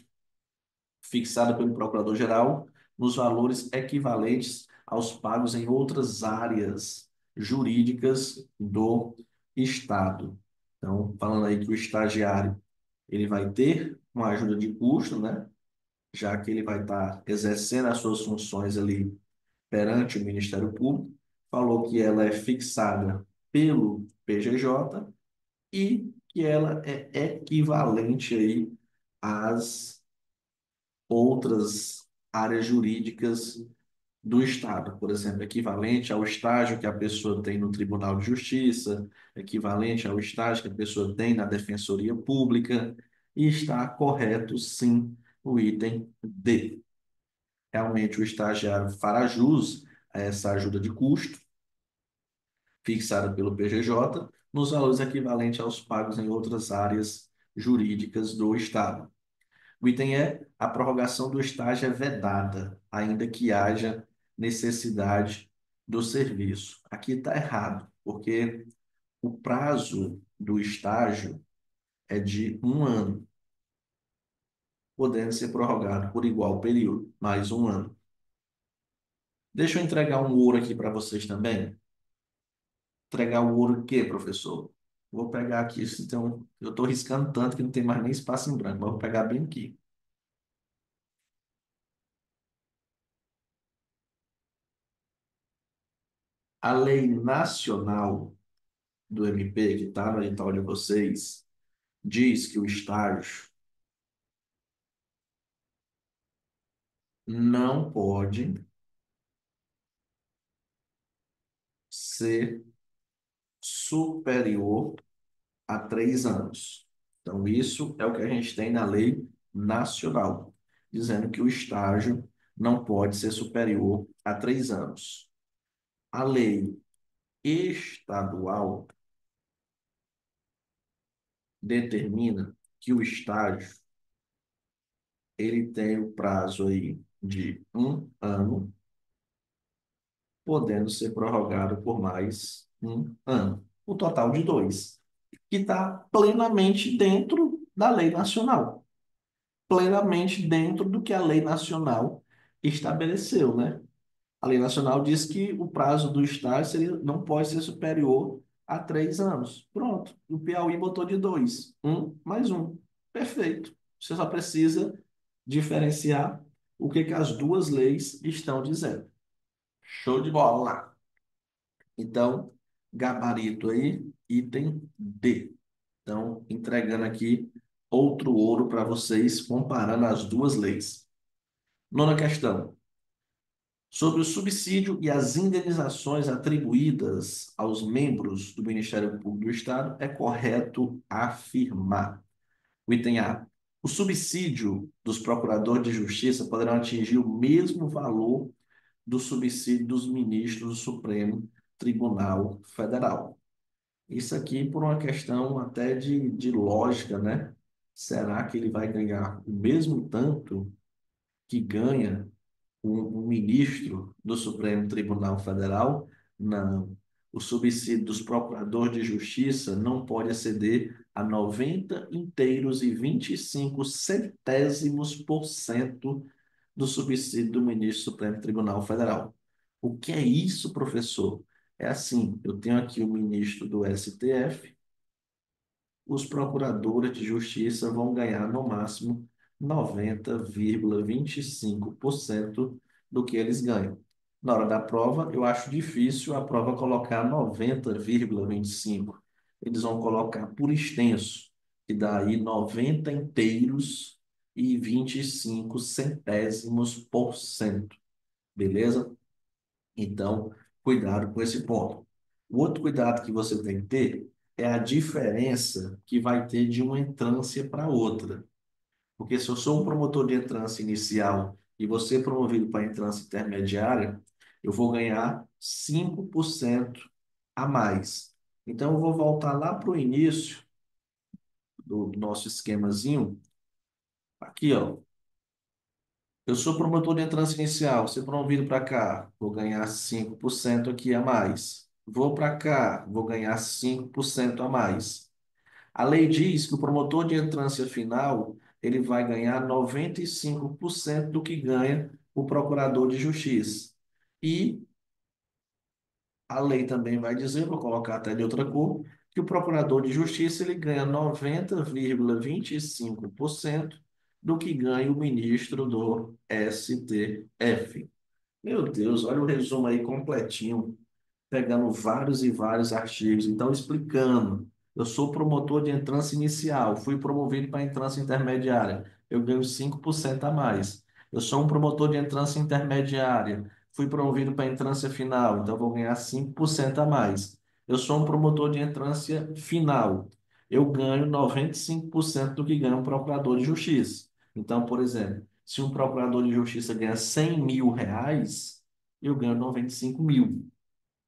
fixada pelo procurador-geral nos valores equivalentes aos pagos em outras áreas jurídicas do Estado. Então, falando aí que o estagiário ele vai ter uma ajuda de custo, né? Já que ele vai estar exercendo as suas funções ali perante o Ministério Público, falou que ela é fixada pelo PGJ e que ela é equivalente aí às outras áreas jurídicas do Estado, por exemplo, equivalente ao estágio que a pessoa tem no Tribunal de Justiça, equivalente ao estágio que a pessoa tem na Defensoria Pública, e está correto, sim, o item D. Realmente, o estagiário fará jus a essa ajuda de custo, fixada pelo PGJ, nos valores equivalentes aos pagos em outras áreas jurídicas do Estado. O item é: a prorrogação do estágio é vedada, ainda que haja necessidade do serviço. Aqui está errado, porque o prazo do estágio é de 1 ano, podendo ser prorrogado por igual período, mais 1 ano. Deixa eu entregar um ouro aqui para vocês também. Entregar o ouro o quê, professor? Vou pegar aqui, se tem eu estou riscando tanto que não tem mais nem espaço em branco, mas vou pegar bem aqui. A lei nacional do MP, que está no edital de vocês, diz que o estágio não pode ser superior a 3 anos. Então, isso é o que a gente tem na lei nacional, dizendo que o estágio não pode ser superior a 3 anos. A lei estadual determina que o estágio ele tem o prazo aí de 1 ano, podendo ser prorrogado por mais 1 ano. O total de 2, que está plenamente dentro da lei nacional, plenamente dentro do que a lei nacional estabeleceu, né? A lei nacional diz que o prazo do estágio não pode ser superior a 3 anos. Pronto, o Piauí botou de 2, 1 mais 1. Perfeito. Você só precisa diferenciar o que que as duas leis estão dizendo. Show de bola. Então, gabarito aí, item D. Então, entregando aqui outro ouro para vocês, comparando as duas leis. Nona questão. Sobre o subsídio e as indenizações atribuídas aos membros do Ministério Público do Estado, é correto afirmar. O item A. O subsídio dos procuradores de justiça poderão atingir o mesmo valor do subsídio dos ministros do Supremo Tribunal Federal. Isso aqui por uma questão até de lógica, né? Será que ele vai ganhar o mesmo tanto que ganha um ministro do Supremo Tribunal Federal? Não. O subsídio dos procuradores de justiça não pode exceder a 90 inteiros e 25 centésimos por cento do subsídio do ministro do Supremo Tribunal Federal. O que é isso, professor? É assim, eu tenho aqui o ministro do STF, os procuradores de justiça vão ganhar no máximo 90,25% do que eles ganham. Na hora da prova, eu acho difícil a prova colocar 90,25%. Eles vão colocar por extenso, que dá aí 90 inteiros e 25 centésimos por cento. Beleza? Então, cuidado com esse ponto. O outro cuidado que você tem que ter é a diferença que vai ter de uma entrância para outra. Porque se eu sou um promotor de entrância inicial e você é promovido para entrância intermediária, eu vou ganhar 5% a mais. Então, eu vou voltar lá para o início do nosso esquemazinho. Aqui, ó. Eu sou promotor de entrância inicial, ser promovido para cá, vou ganhar 5% aqui a mais. Vou para cá, vou ganhar 5% a mais. A lei diz que o promotor de entrância final, ele vai ganhar 95% do que ganha o procurador de justiça. E a lei também vai dizer, vou colocar até de outra cor, que o procurador de justiça ele ganha 90,25% do que ganha o ministro do STF. Meu Deus, olha o resumo aí completinho, pegando vários e vários artigos. Então, explicando. Eu sou promotor de entrância inicial, fui promovido para entrância intermediária, eu ganho 5% a mais. Eu sou um promotor de entrância intermediária, fui promovido para entrância final, então vou ganhar 5% a mais. Eu sou um promotor de entrância final, eu ganho 95% do que ganha um procurador de justiça. Então, por exemplo, se um procurador de justiça ganha 100 mil reais, eu ganho 95 mil,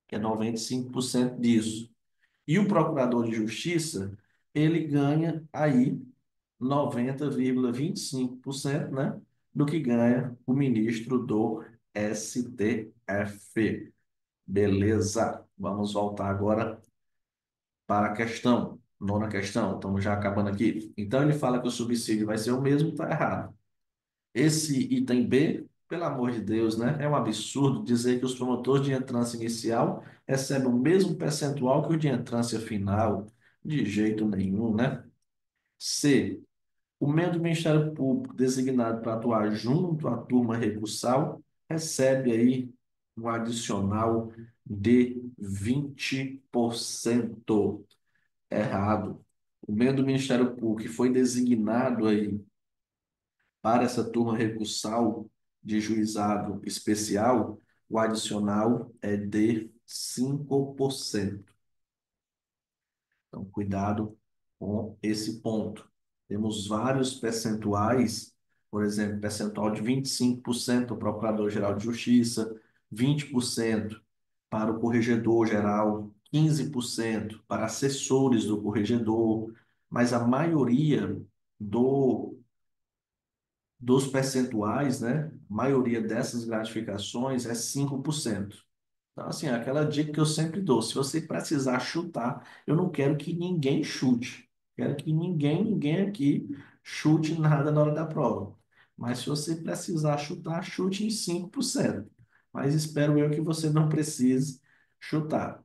que é 95% disso. E o procurador de justiça, ele ganha aí 90,25%, né, do que ganha o ministro do STF. Beleza? Vamos voltar agora para a questão, nona questão. Estamos já acabando aqui. Então, ele fala que o subsídio vai ser o mesmo, está errado. Esse item B, pelo amor de Deus, né? É um absurdo dizer que os promotores de entrância inicial recebem o mesmo percentual que o de entrância final. De jeito nenhum, né? C. O membro do Ministério Público designado para atuar junto à turma recursal recebe aí um adicional de 20%. Errado. O membro do Ministério Público que foi designado aí para essa turma recursal de juizado especial, o adicional é de 5%. Então, cuidado com esse ponto. Temos vários percentuais, por exemplo, percentual de 25% para o Procurador-Geral de Justiça, 20% para o Corregedor-Geral, 15% para assessores do Corregedor, mas a maioria do, dos percentuais, né? A maioria dessas gratificações é 5%. Então, assim, é aquela dica que eu sempre dou. Se você precisar chutar, eu não quero que ninguém chute. Quero que ninguém aqui chute nada na hora da prova. Mas se você precisar chutar, chute em 5%. Mas espero eu que você não precise chutar.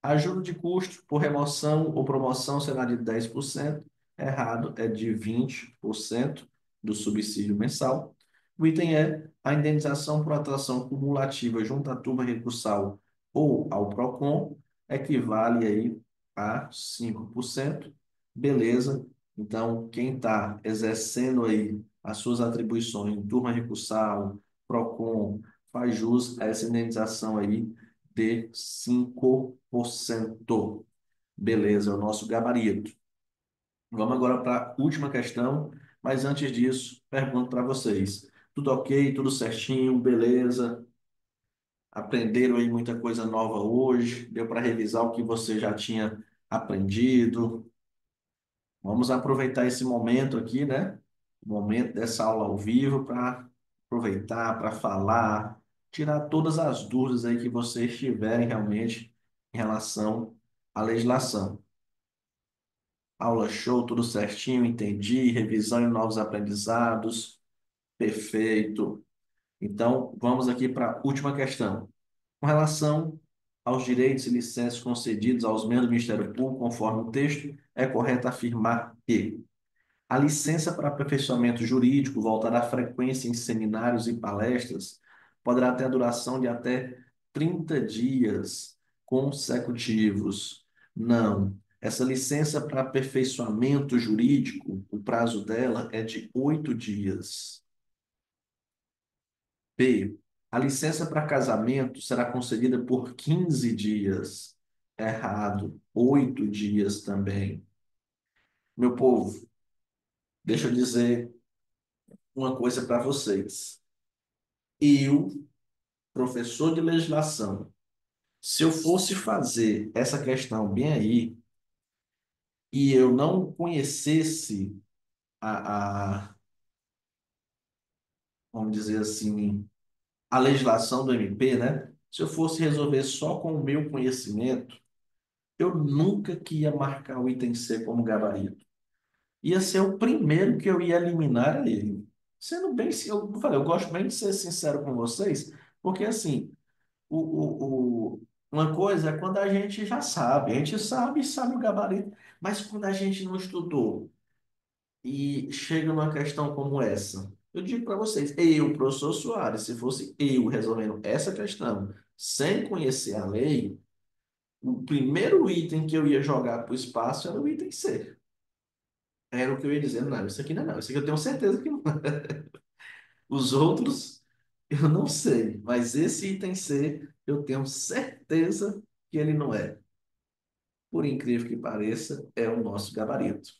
Ajuda de custo por remoção ou promoção será de 10%. Errado é de 20% do subsídio mensal. O item é a indenização por atração cumulativa junto à turma recursal ou ao PROCON, equivale aí a 5%. Beleza? Então, quem está exercendo aí as suas atribuições em turma recursal, PROCON, faz jus a essa indenização aí de 5%. Beleza, é o nosso gabarito. Vamos agora para a última questão, mas antes disso, pergunto para vocês. Tudo ok? Tudo certinho? Beleza? Aprenderam aí muita coisa nova hoje? Deu para revisar o que você já tinha aprendido? Vamos aproveitar esse momento aqui, né? O momento dessa aula ao vivo para aproveitar, para falar, tirar todas as dúvidas aí que vocês tiverem realmente em relação à legislação. Aula show, tudo certinho, entendi, revisão e novos aprendizados, perfeito. Então, vamos aqui para a última questão. Com relação aos direitos e licenças concedidos aos membros do Ministério Público, conforme o texto, é correto afirmar que a licença para aperfeiçoamento jurídico voltada à frequência em seminários e palestras poderá ter a duração de até 30 dias consecutivos. Não. Essa licença para aperfeiçoamento jurídico, o prazo dela é de 8 dias. B. A licença para casamento será concedida por 15 dias. Errado. 8 dias também. Meu povo, deixa eu dizer uma coisa para vocês. Eu, professor de legislação, se eu fosse fazer essa questão bem aí e eu não conhecesse vamos dizer assim, a legislação do MP, né? Se eu fosse resolver só com o meu conhecimento, eu nunca que ia marcar o item C como gabarito. Ia ser o primeiro que eu ia eliminar era ele. Sendo bem, eu falei, eu gosto bem de ser sincero com vocês, porque assim, uma coisa é quando a gente já sabe, a gente sabe o gabarito, mas quando a gente não estudou e chega numa questão como essa, eu digo para vocês, eu, professor Soares, se fosse eu resolvendo essa questão sem conhecer a lei, o primeiro item que eu ia jogar para o espaço era o item C. Era o que eu ia dizer, não, isso aqui não é não, isso aqui eu tenho certeza que não. Os outros, eu não sei, mas esse item C, eu tenho certeza que ele não é. Por incrível que pareça, é o nosso gabarito.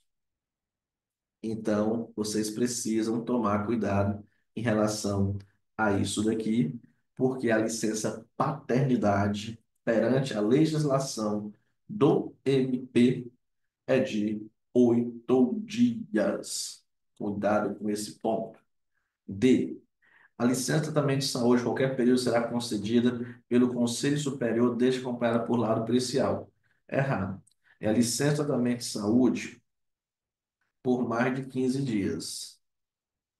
Então, vocês precisam tomar cuidado em relação a isso daqui, porque a licença paternidade perante a legislação do MP é de 8 dias. Cuidado com esse ponto. D. A licença de tratamento de saúde, qualquer período, será concedida pelo Conselho Superior, desde acompanhada por lado pericial. Errado. É a licença de tratamento de saúde por mais de 15 dias.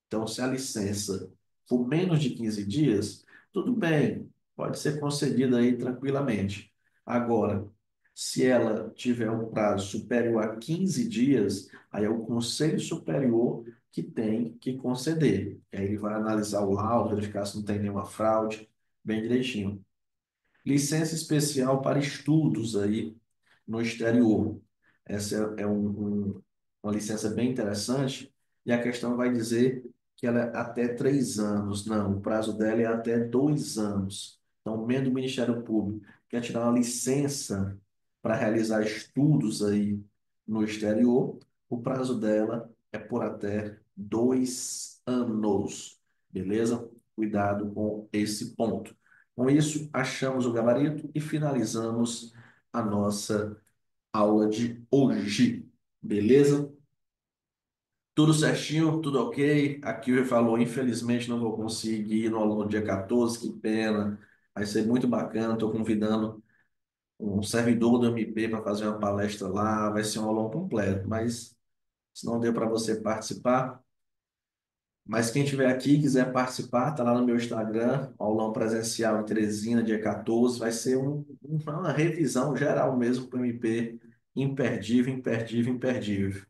Então, se a licença for menos de 15 dias, tudo bem, pode ser concedida aí tranquilamente. Agora, se ela tiver um prazo superior a 15 dias, aí é o Conselho Superior que tem que conceder. E aí ele vai analisar o laudo, verificar se não tem nenhuma fraude, bem direitinho. Licença especial para estudos aí no exterior. Essa é uma licença bem interessante e a questão vai dizer que ela é até 3 anos. Não, o prazo dela é até 2 anos. Então, o membro do Ministério Público quer tirar uma licença para realizar estudos aí no exterior, o prazo dela é por até 2 anos. Beleza? Cuidado com esse ponto. Com isso, achamos o gabarito e finalizamos a nossa aula de hoje. Beleza? Tudo certinho, tudo ok. Aqui ele falou, infelizmente não vou conseguir ir no dia 14, que pena. Vai ser muito bacana. Estou convidando um servidor do MP para fazer uma palestra lá. Vai ser um aulão completo, mas se não deu para você participar, mas quem estiver aqui e quiser participar, tá lá no meu Instagram, aulão presencial em Teresina, dia 14. Vai ser uma revisão geral mesmo para o MP. Imperdível, imperdível, imperdível.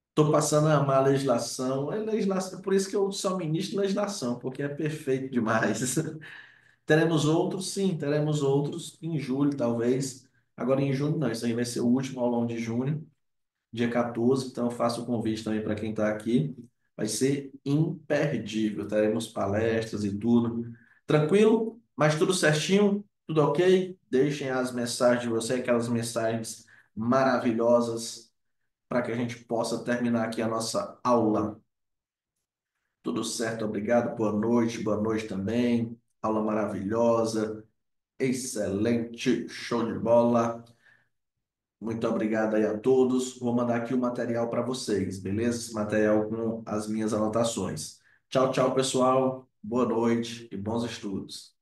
Estou passando a amar a legislação. É legislação, por isso que eu sou ministro de legislação, porque é perfeito demais. Teremos outros, sim, teremos outros em julho, talvez. Agora em junho, não, isso aí vai ser o último aulão de junho, dia 14. Então eu faço o convite também para quem está aqui. Vai ser imperdível. Teremos palestras e tudo. Tranquilo? Mas tudo certinho? Tudo ok? Deixem as mensagens de você, aquelas mensagens maravilhosas para que a gente possa terminar aqui a nossa aula. Tudo certo, obrigado. Boa noite também. Aula maravilhosa, excelente, show de bola. Muito obrigado aí a todos. Vou mandar aqui o material para vocês, beleza? Esse material com as minhas anotações. Tchau, tchau, pessoal. Boa noite e bons estudos.